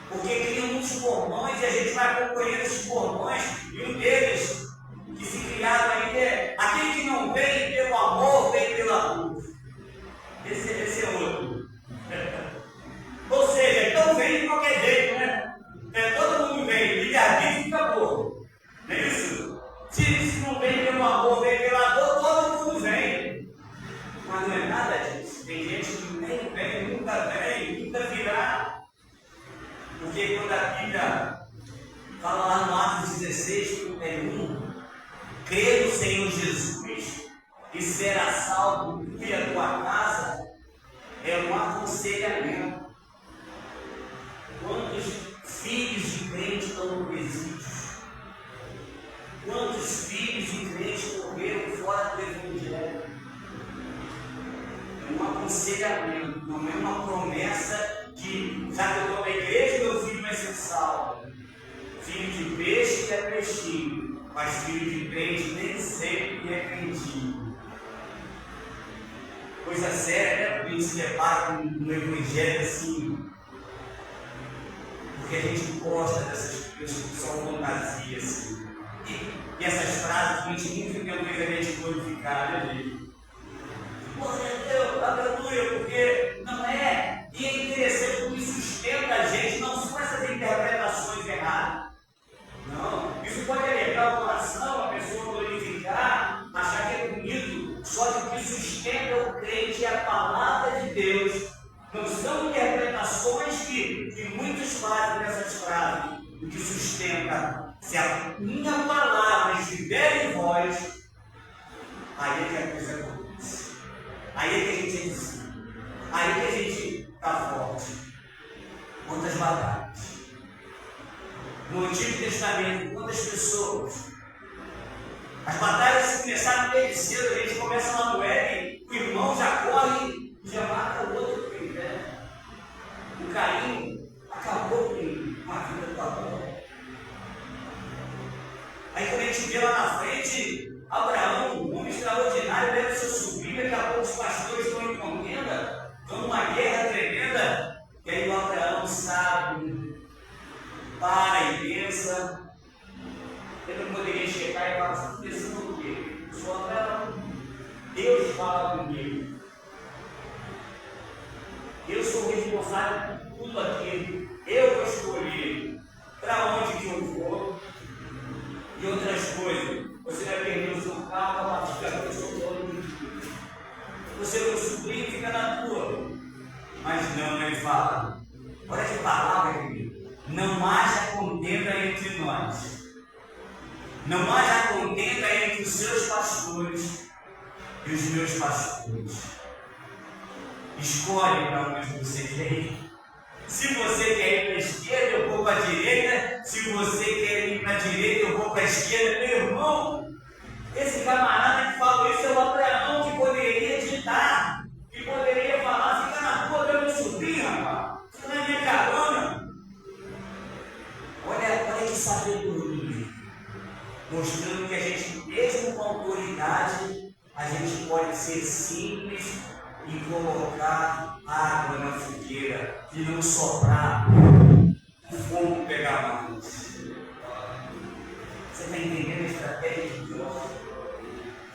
Porque criam muitos cordões e a gente vai acompanhando esses cordões, e um deles que se criaram ainda é aquele que não vem pelo amor, vem pela luz. Esse é outro. Ou seja, então vem de qualquer jeito, né? Todo mundo vem, livre-arbítrio e acabou. Não é isso? Se se não vem pelo amor, vem pela dor, todo mundo vem. Mas não é nada disso. Tem gente que nem vem, nunca virá. Porque quando a Bíblia fala lá no Atos 16, 1, crer no Senhor Jesus e será salvo e a tua casa, é um aconselhamento. Quantos filhos de crente estão no presídio? Quantos filhos de crente morreram fora do Evangelho? É um aconselhamento, não é uma promessa que, já que eu estou na igreja, meu filho vai ser salvo. Filho de peixe é peixinho, mas filho de crente nem sempre é crentinho. Coisa séria, né? Porque a gente se depara no Evangelho assim. Porque a gente gosta dessas coisas que são fantasias assim. E essas frases que a gente nunca tem a gente glorificar, né, gente? Deus, aleluia, porque não é. E é interessante, o que sustenta a gente não são essas interpretações erradas. Não, isso pode alegrar o coração, a pessoa glorificar, achar que é bonito, só que o que sustenta o crente é a palavra de Deus. Não são interpretações que muitos fazem nessas frases. O que sustenta, se a minha palavra estiver em vós, aí é que a coisa acontece. Aí é que a gente é discípulo. Aí é que a gente está forte. Quantas batalhas. No Antigo Testamento, quantas pessoas? As batalhas começaram desde cedo, a gente começa lá no Éden, o irmão já corre e já mata o outro por inveja. O Caim acabou com a vida do Abel. Aí quando a gente vê lá na frente, Abraão, um homem extraordinário, leva seu sobrinho, daqui a pouco os pastores estão em contenda, estão numa guerra tremenda, e aí o Abraão sabe, para e pensa. Ele não poderia chegar e falar assim, pensando no quê? Eu sou Abraão. Deus fala comigo. Eu sou responsável por tudo aquilo. Eu vou escolher para onde que eu vou. E outras coisas. Você vai perder o seu carro, vai ficar com o seu dono. Você vai sobrinho e fica na tua. Mas não, ele fala. Olha que palavra, querido. Não haja contenda entre nós. Não haja contenda entre os seus pastores e os meus pastores. Escolhe para onde você quer ir. Se você quer ir para a esquerda, eu vou para a direita. Se você quer ir para a direita, eu vou para a esquerda. Meu irmão, esse camarada que falou isso é o Abraão, que poderia ditar, que poderia falar, fica na rua do meu sobrinho, rapaz. Fica na minha carona. Olha que sabedoria. Mostrando que a gente, mesmo com autoridade, a gente pode ser simples e colocar água na fogueira e não soprar o fogo pegar mais. Você está entendendo a estratégia de Deus?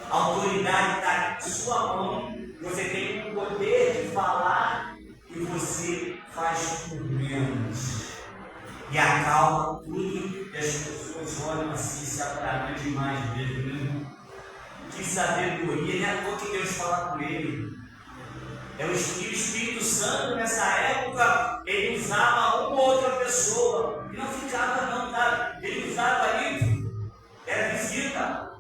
A autoridade está em sua mão, você tem o poder de falar e você faz por menos. E acalma tudo e as pessoas olham assim, se atrapalham demais mesmo, né? Que sabedoria, não é à toa que Deus fala com ele. É o Espírito Santo nessa época, ele usava uma ou outra pessoa, e não ficava não, tá? Ele usava ali, era visita,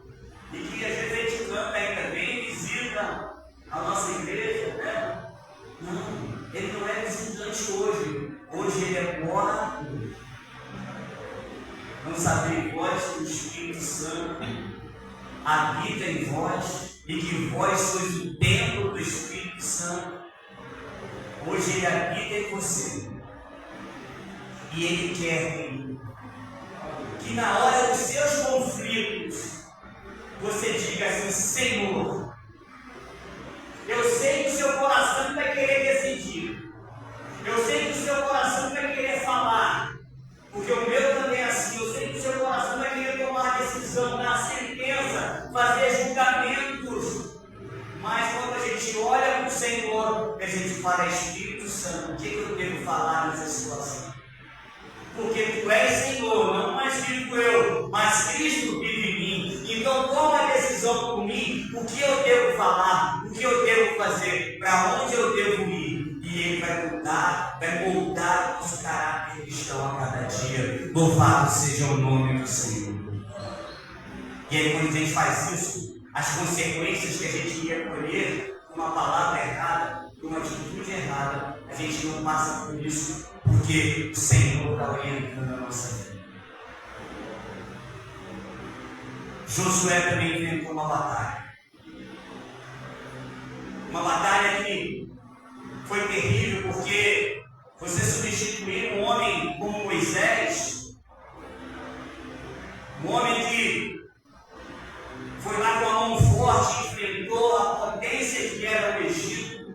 e que às vezes a gente canta ainda, vem visita a nossa igreja, né? Não, ele não é visitante hoje, hoje ele é morador. Não sabeis vós que o Espírito Santo habita em vós e que vós sois o templo do Espírito Santo. Hoje ele habita em você e ele quer que na hora dos seus conflitos você diga assim: Senhor, eu sei que o seu coração vai querer decidir, eu sei que o seu coração vai querer falar, porque o meu também é assim. Eu sei que o seu coração vai querer tomar decisão, dar sentença, fazer julgamentos. Mas quando a gente olha para o Senhor, a gente fala: Espírito Santo, o que eu devo falar nessa situação? Porque tu és Senhor, não mais vivo eu, mas Cristo vive em mim. Então que eu devo falar, o que eu devo fazer, para onde eu devo ir. E Ele vai moldar o nosso caráter cristão a cada dia. Louvado seja o nome do Senhor. E aí, quando a gente faz isso, as consequências que a gente ia colher com uma palavra errada, com uma atitude errada, a gente não passa por isso, porque o Senhor está orientando a nossa vida. Josué também enfrentou uma batalha. Uma batalha que foi terrível, porque você substituir um homem como Moisés, um homem que foi lá com a mão forte, enfrentou a potência que era o Egito,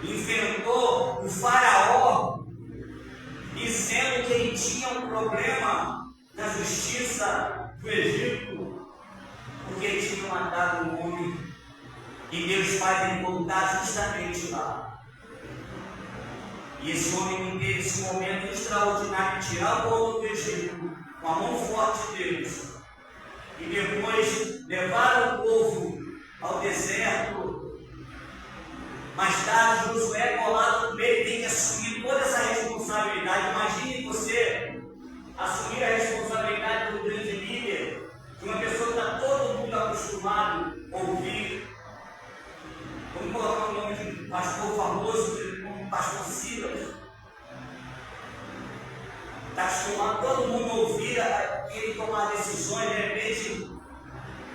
enfrentou o faraó, dizendo que ele tinha um problema na justiça do Egito, porque ele tinha matado um homem, e Deus faz ele voltar justamente lá. E esse homem teve esse momento extraordinário de tirar o povo do Egito com a mão forte de Deus, e depois levar o povo ao deserto. Mais tarde, Josué, colado no meio, tem que assumir toda essa responsabilidade. Imagine você assumir a responsabilidade do grande líder, de uma pessoa que está todo mundo acostumado a ouvir. Vamos colocar o nome de pastor famoso, como pastor Silas. Está acostumado todo mundo a ouvir, ele tomar decisões, de repente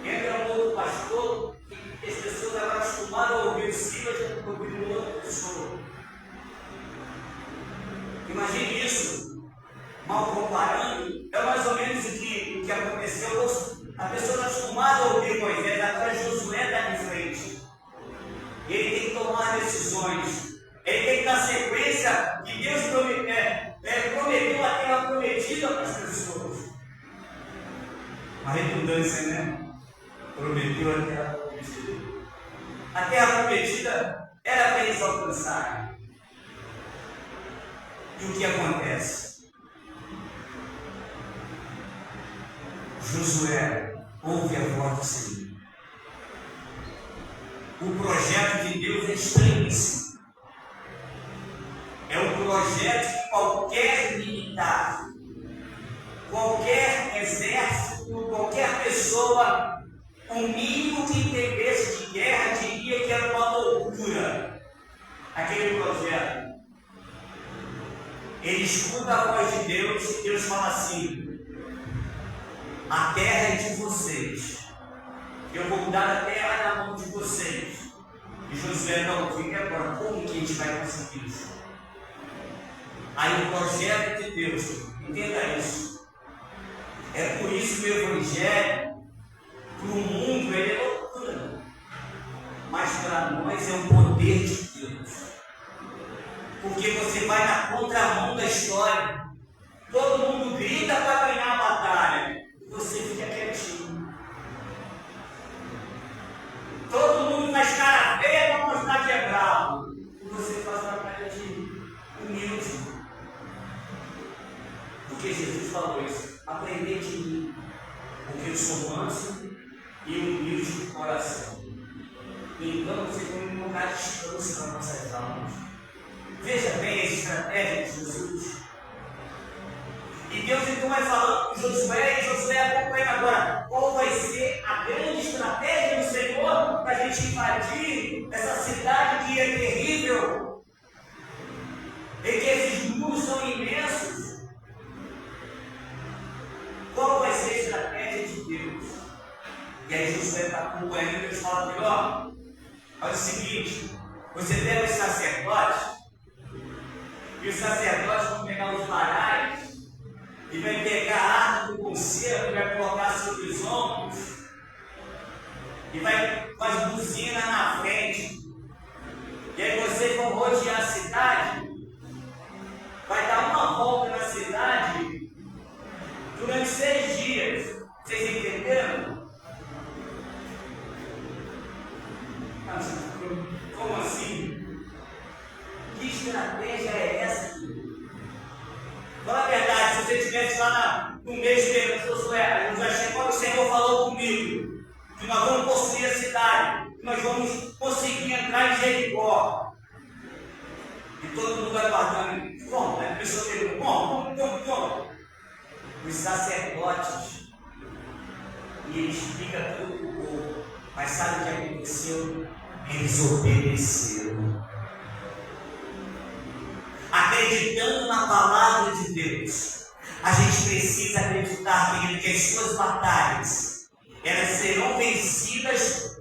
entra um outro pastor, e as pessoas estavam acostumadas a ouvir o Silas e a ouvir uma outra pessoa. Imagine isso, mal comparando, é mais ou menos o que aconteceu. A pessoa está acostumada a ouvir Moisés, agora Josué está de frente. Ele tem que tomar decisões, ele tem que dar sequência que Deus prometeu a terra prometida para as pessoas. Uma redundância, né? Prometeu a terra prometida. A terra prometida era para eles alcançarem. E o que acontece? Josué ouve a voz do Senhor. O projeto de Deus é estranhíssimo. É um projeto que qualquer militar, qualquer exército, qualquer pessoa, o mínimo que entendesse de guerra diria que era uma loucura. Aquele projeto. Ele escuta a voz de Deus e Deus fala assim: a terra é de vocês. Eu vou dar a terra na mão de vocês. E Josué não fica agora. Como que a gente vai conseguir isso? Aí o projeto de Deus, entenda isso. É por isso que o Evangelho, para o mundo, ele é loucura. Mas para nós é um poder de Deus. Porque você vai na contramão da história. Todo mundo grita para ganhar a batalha. E você fica quietinho. Todo mundo faz cara feia para mostrar que é bravo. E você faz uma cara de humilde. Porque Jesus falou isso. Aprender de mim. Porque eu sou manso e humilde de coração. Então você tem um lugar de descanso para nossas almas. Veja bem a estratégia de Jesus. E Deus então vai falando com Josué, e Josué acompanha agora qual vai ser a grande estratégia do Senhor para a gente invadir essa cidade que é terrível, e que esses muros são imensos. Qual vai ser a estratégia de Deus? E aí Josué está acompanhando e Deus fala para ele: olha o seguinte, você pega os sacerdotes, e os sacerdotes vão pegar os varais, e vai pegar a arma do concerto, vai colocar sobre os ombros, e vai com as buzinas na frente. E aí vocês vão rodear a cidade, vai dar uma volta na cidade durante 6 dias. Vocês entenderam? Como assim? Que estratégia é essa? Fala a verdade, se você estivesse lá no mês de Josué, quando o Senhor falou comigo, que nós vamos possuir a cidade, que nós vamos conseguir entrar em Jericó. E todo mundo vai guardando. Como? A pessoa pergunta, como? Os sacerdotes, e ele explica tudo para o povo. Mas sabe o que aconteceu? Eles obedeceram. Acreditando na palavra de Deus, a gente precisa acreditar, querido, que as suas batalhas, elas serão vencidas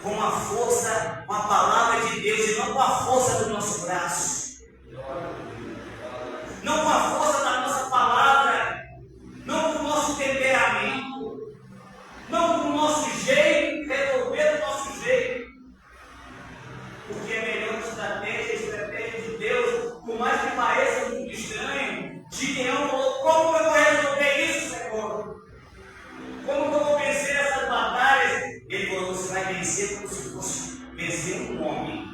com a força, com a palavra de Deus, e não com a força do nosso braço, não com a força da nossa palavra, não com o nosso temperamento, não com o nosso jeito, resolver do nosso jeito. Porque a melhor estratégia é a estratégia de Deus, por mais que pareça muito estranho. Gideão falou: como que eu vou resolver isso, Senhor? Como que eu vou vencer essas batalhas? Ele falou: você vai vencer como se fosse vencer um homem.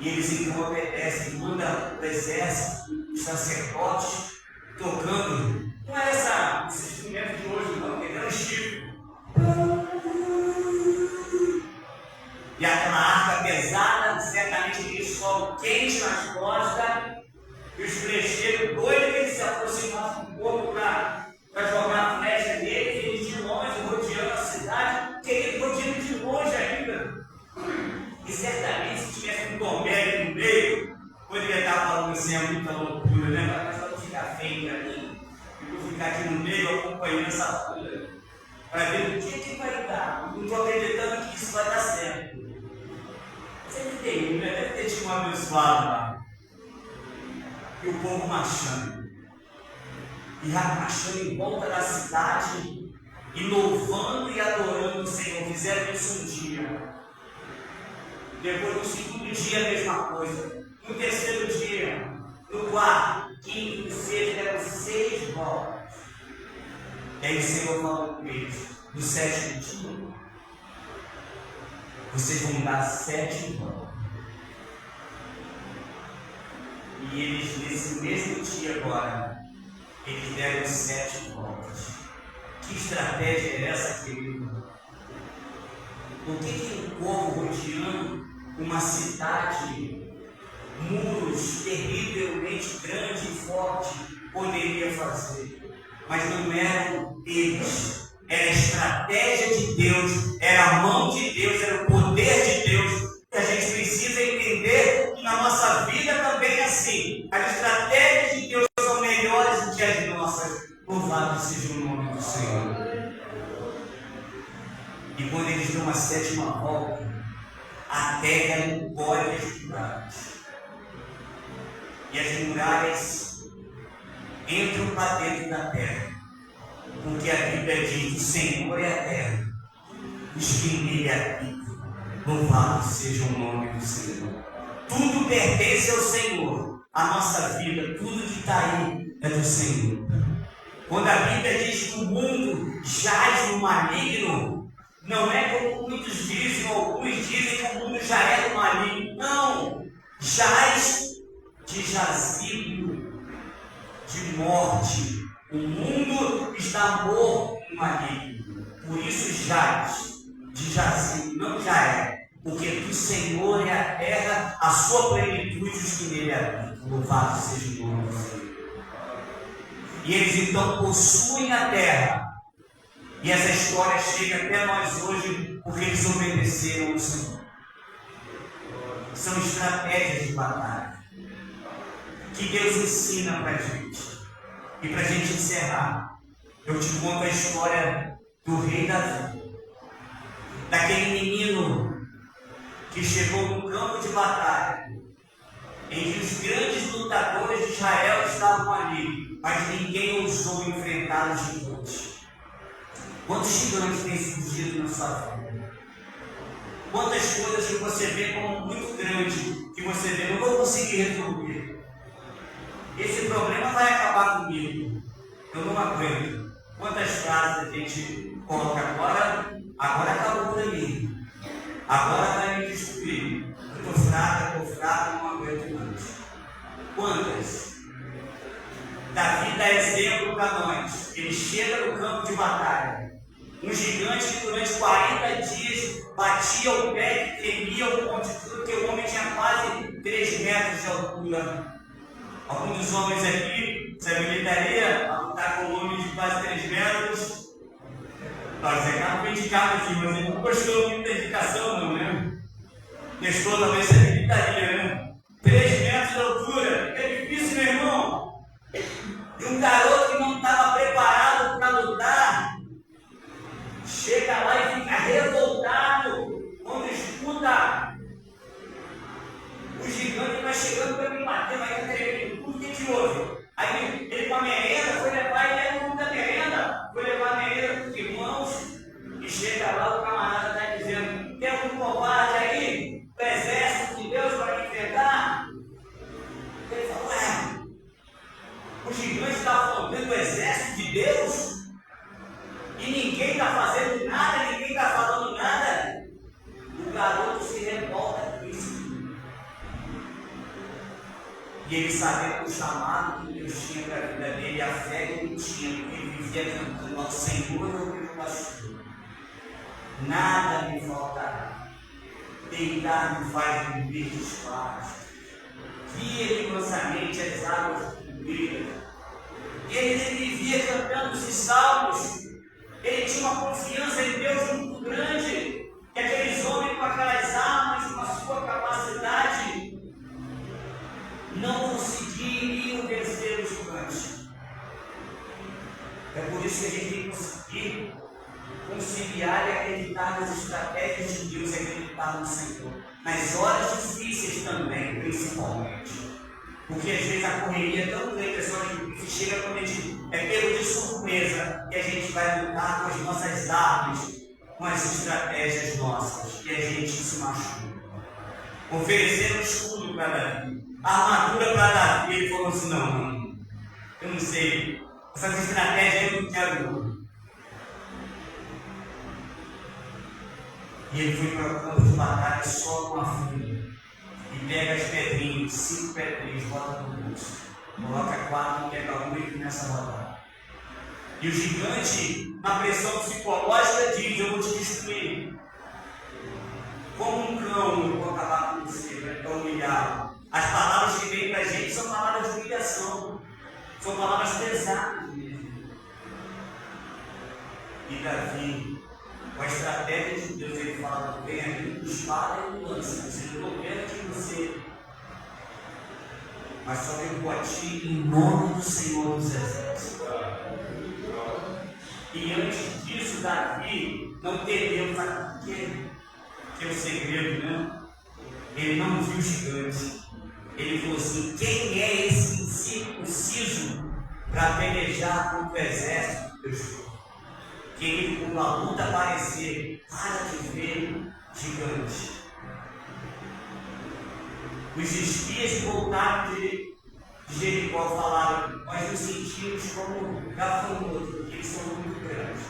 E eles então obedecem, manda o exército, os sacerdotes, tocando. Não é esse instrumento de hoje, não, que é um chifre. E aquela arca pesada, certamente aquele solo quente nas costas, e os flecheiros doidos, eles se aproximavam um pouco para jogar a flecha deles, e eles de longe, rodeando a cidade, querendo rodeando de longe ainda. E certamente, se tivesse um Tomé no meio, poderia estar falando assim: é muita loucura, né? Mas só não ficar feio para mim. Eu vou ficar aqui no meio acompanhando essa fúria, para ver o que vai dar. Não estou acreditando que isso vai dar certo. Sempre tem, né? Deve ter tido um abençoado lá. E o povo marchando. E marchando em volta da cidade, e louvando e adorando o Senhor. Fizeram isso um dia. Depois, no segundo dia, a mesma coisa. No terceiro dia, no quarto, quinto, no sexto, deram 6 voltas. E aí o Senhor falou com eles: no sétimo dia, vocês vão dar 7 voltas. E eles, nesse mesmo dia agora, eles deram 7 voltas. Que estratégia é essa, querido? O que um povo rodeando uma cidade, muros terrivelmente grande e forte, poderia fazer? Mas não eram eles. Era a estratégia de Deus, era a mão de Deus, era o poder de Deus. Que a gente precisa entender que na nossa vida também é assim. As estratégias de Deus são melhores do que as nossas. Louvado seja o nome do Senhor. E quando eles dão a 7ª volta, a terra engole as muralhas. E as muralhas entram para dentro da terra. Porque a Bíblia diz: o Senhor é a terra, os que nele habitam. Louvado seja o nome do Senhor. Tudo pertence ao Senhor. A nossa vida, tudo que está aí é do Senhor. Quando a Bíblia diz que o mundo jaz no maligno, não é como muitos dizem, ou alguns dizem que o mundo já é do maligno. Não! Jaz de jazigo, de morte. O mundo está morto no maligno. Por isso jaz de jazigo, não já é. Porque do Senhor é a terra, a sua plenitude, os que nele habitam. Louvado seja o nome do Senhor. E eles então possuem a terra. E essa história chega até nós hoje porque eles obedeceram ao Senhor. São estratégias de batalha que Deus ensina para a gente. E para a gente encerrar, eu te conto a história do rei Davi. Daquele menino que chegou no campo de batalha, em que os grandes lutadores de Israel estavam ali, mas ninguém ousou enfrentar os gigantes. Quantos gigantes têm surgido na sua vida? Quantas coisas que você vê como muito grande, que você vê, não vou conseguir resolver. Esse problema vai acabar comigo. Eu não aguento. Quantas frases a gente coloca agora acabou para mim. Agora vai me destruir. Eu estou fraca, não aguento mais. Quantas? Davi dá exemplo para nós. Ele chega no campo de batalha. Um gigante que durante 40 dias batia o pé e tremia o ponto de tudo, porque o homem tinha quase 3 metros de altura. Alguns dos homens aqui se habilitaria a lutar com um homem de quase 3 metros. Nós acabamos bem indicado aqui, mas ele não gostou muito da indicação, não, né? Gestor talvez se habilitaria, né? 3 metros de altura, é difícil, meu irmão. E um garoto que não estava preparado para lutar, chega lá e fica revoltado quando escuta o gigante vai chegando para me bater, vai tremendo. Por que houve? Aí ele com a merenda foi levar, ele é muita merenda, foi levar a merenda para os irmãos, e chega lá, o camarada está dizendo: tem algum covarde aí, do exército de Deus para me enfrentar? Ele falou: o gigante está afrontando o exército de Deus? E ninguém está fazendo nada, ninguém está falando nada. O garoto se revolta com isso. E ele sabia o chamado que Deus tinha para a vida dele, a fé que ele tinha, porque ele vivia cantando: ao Senhor eu meu pastor, nada me faltará. Deitar me faz viver despacho, guia-me mansamente as águas do rio. Ele vivia cantando esses salmos. Ele tinha uma confiança em Deus muito grande, que aqueles homens com aquelas armas, com a sua capacidade, não conseguiriam vencer o gigante. É por isso que a gente tem que conseguir conciliar e acreditar nas estratégias de Deus e acreditar no Senhor. Nas horas difíceis também, principalmente. Porque às vezes a correria é tão grande, a pessoa que chega quando a gente é pego de surpresa e a gente vai lutar com as nossas armas, com as estratégias nossas, e a gente se machuca. Ofereceram um escudo para Davi, armadura para Davi, ele falou assim: não, eu não sei, essas estratégias eu não quero. E ele foi para o campo de batalha só com a fúria. E pega as pedrinhas, 5 pedrinhas, bota no bolso, coloca 4, pega uma e começa a rodar. E o gigante, na pressão psicológica, diz: eu vou te destruir. Como um cão, eu vou acabar com você, para humilhar. As palavras que vêm para a gente são palavras de humilhação, são palavras pesadas mesmo. E Davi, com a estratégia de Deus, ele fala: vem aqui com espada e lança. Eu não quero que você, mas só eu vou a ti em nome do Senhor dos Exércitos. E antes disso, Davi não temeu, sabe por quê? Que é o segredo, né? Ele não viu o gigante. Ele falou assim: quem é esse incircunciso para pelejar contra o exército de Deus? Que ele, quando a luta aparecer, para de ver gigante. Os espias que voltaram de Jericó falaram: nós nos sentimos como gafanhotos, porque eles são muito grandes.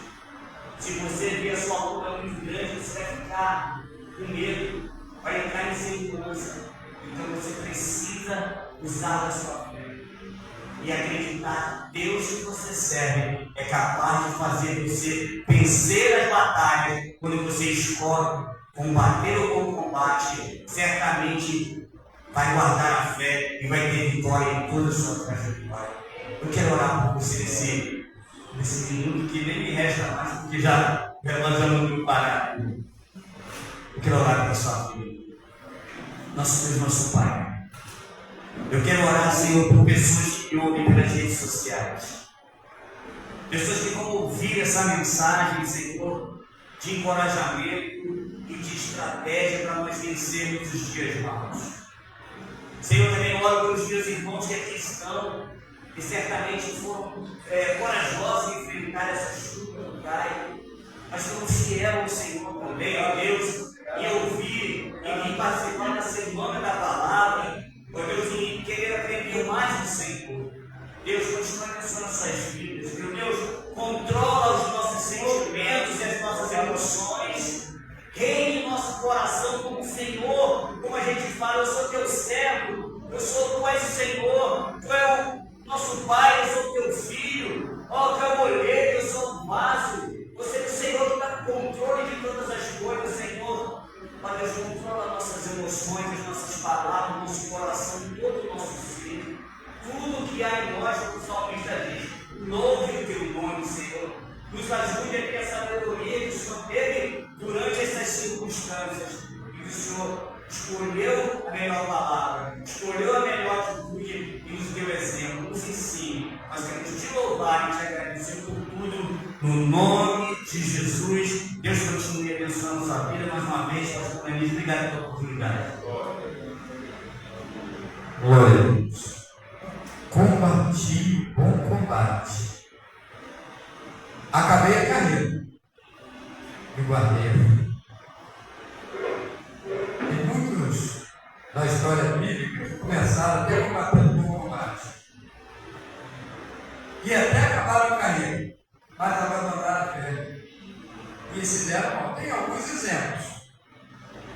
Se você vê a sua luta muito grande, você vai ficar com medo, vai entrar em insegurança. Então você precisa usar a sua fé e acreditar que Deus que você serve é capaz de fazer você vencer as batalhas. Quando você escolhe combater o bom combate, certamente vai guardar a fé e vai ter vitória em toda a sua trajetória. Eu quero orar por você nesse minuto que nem me resta mais, porque já nós vamos parar. Eu quero orar pela sua vida. Nosso Deus, nosso Pai, eu quero orar, Senhor, por pessoas que ouvem pelas redes sociais. Pessoas que vão ouvir essa mensagem, Senhor, de encorajamento e de estratégia para nós vencermos os dias maus. Senhor, também oro pelos meus irmãos que aqui estão, que certamente foram corajosos em enfrentar essa chuva que cai, mas foram fiéis ao Senhor também, ó Deus, e ouvir e participar da semana da palavra, ó Deus, e querer aprender mais do Senhor. Deus, continua abençoando nossas vidas, meu Deus, controla os nossos sentimentos e as nossas emoções, reine em nosso coração como Senhor, como a gente fala: eu sou teu servo, tu és o Senhor, Nosso Pai, eu sou teu filho. Ó, tu é o olheiro, eu sou um vaso. Você é o Senhor que está no controle de todas as coisas, Senhor. Ó Deus, controla nossas emoções, as nossas palavras, nosso coração, todo o nosso ser. Tudo que há em nós, como o salmista diz, louve o teu nome, Senhor. Nos ajude a ter a sabedoria que o Senhor teve durante essas circunstâncias. E o Senhor escolheu a melhor palavra, escolheu a melhor atitude e nos deu exemplo, nos ensine. Nós queremos te louvar e te agradecer por tudo, no nome de Jesus. Deus continue abençoando a sua vida mais uma vez, pastor Feliz. Obrigado pela oportunidade. Glória a Deus. Combati bom combate. Acabei a carreira e guardei a vida. Tem muitos da história bíblica que começaram até combatendo o bom combate e até acabaram a carreira, mas abandonaram a fé e se deram mal. Tem alguns exemplos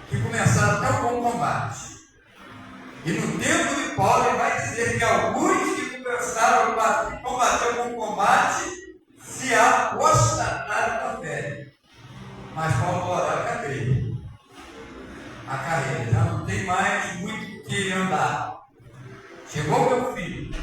que começaram até o bom combate, e no tempo de Paulo ele vai dizer que alguns que começaram a combater o bom combate se apostataram da fé. Mas Paulo falou: acabei a carreira, já não tem mais muito o que andar. Chegou o meu filho.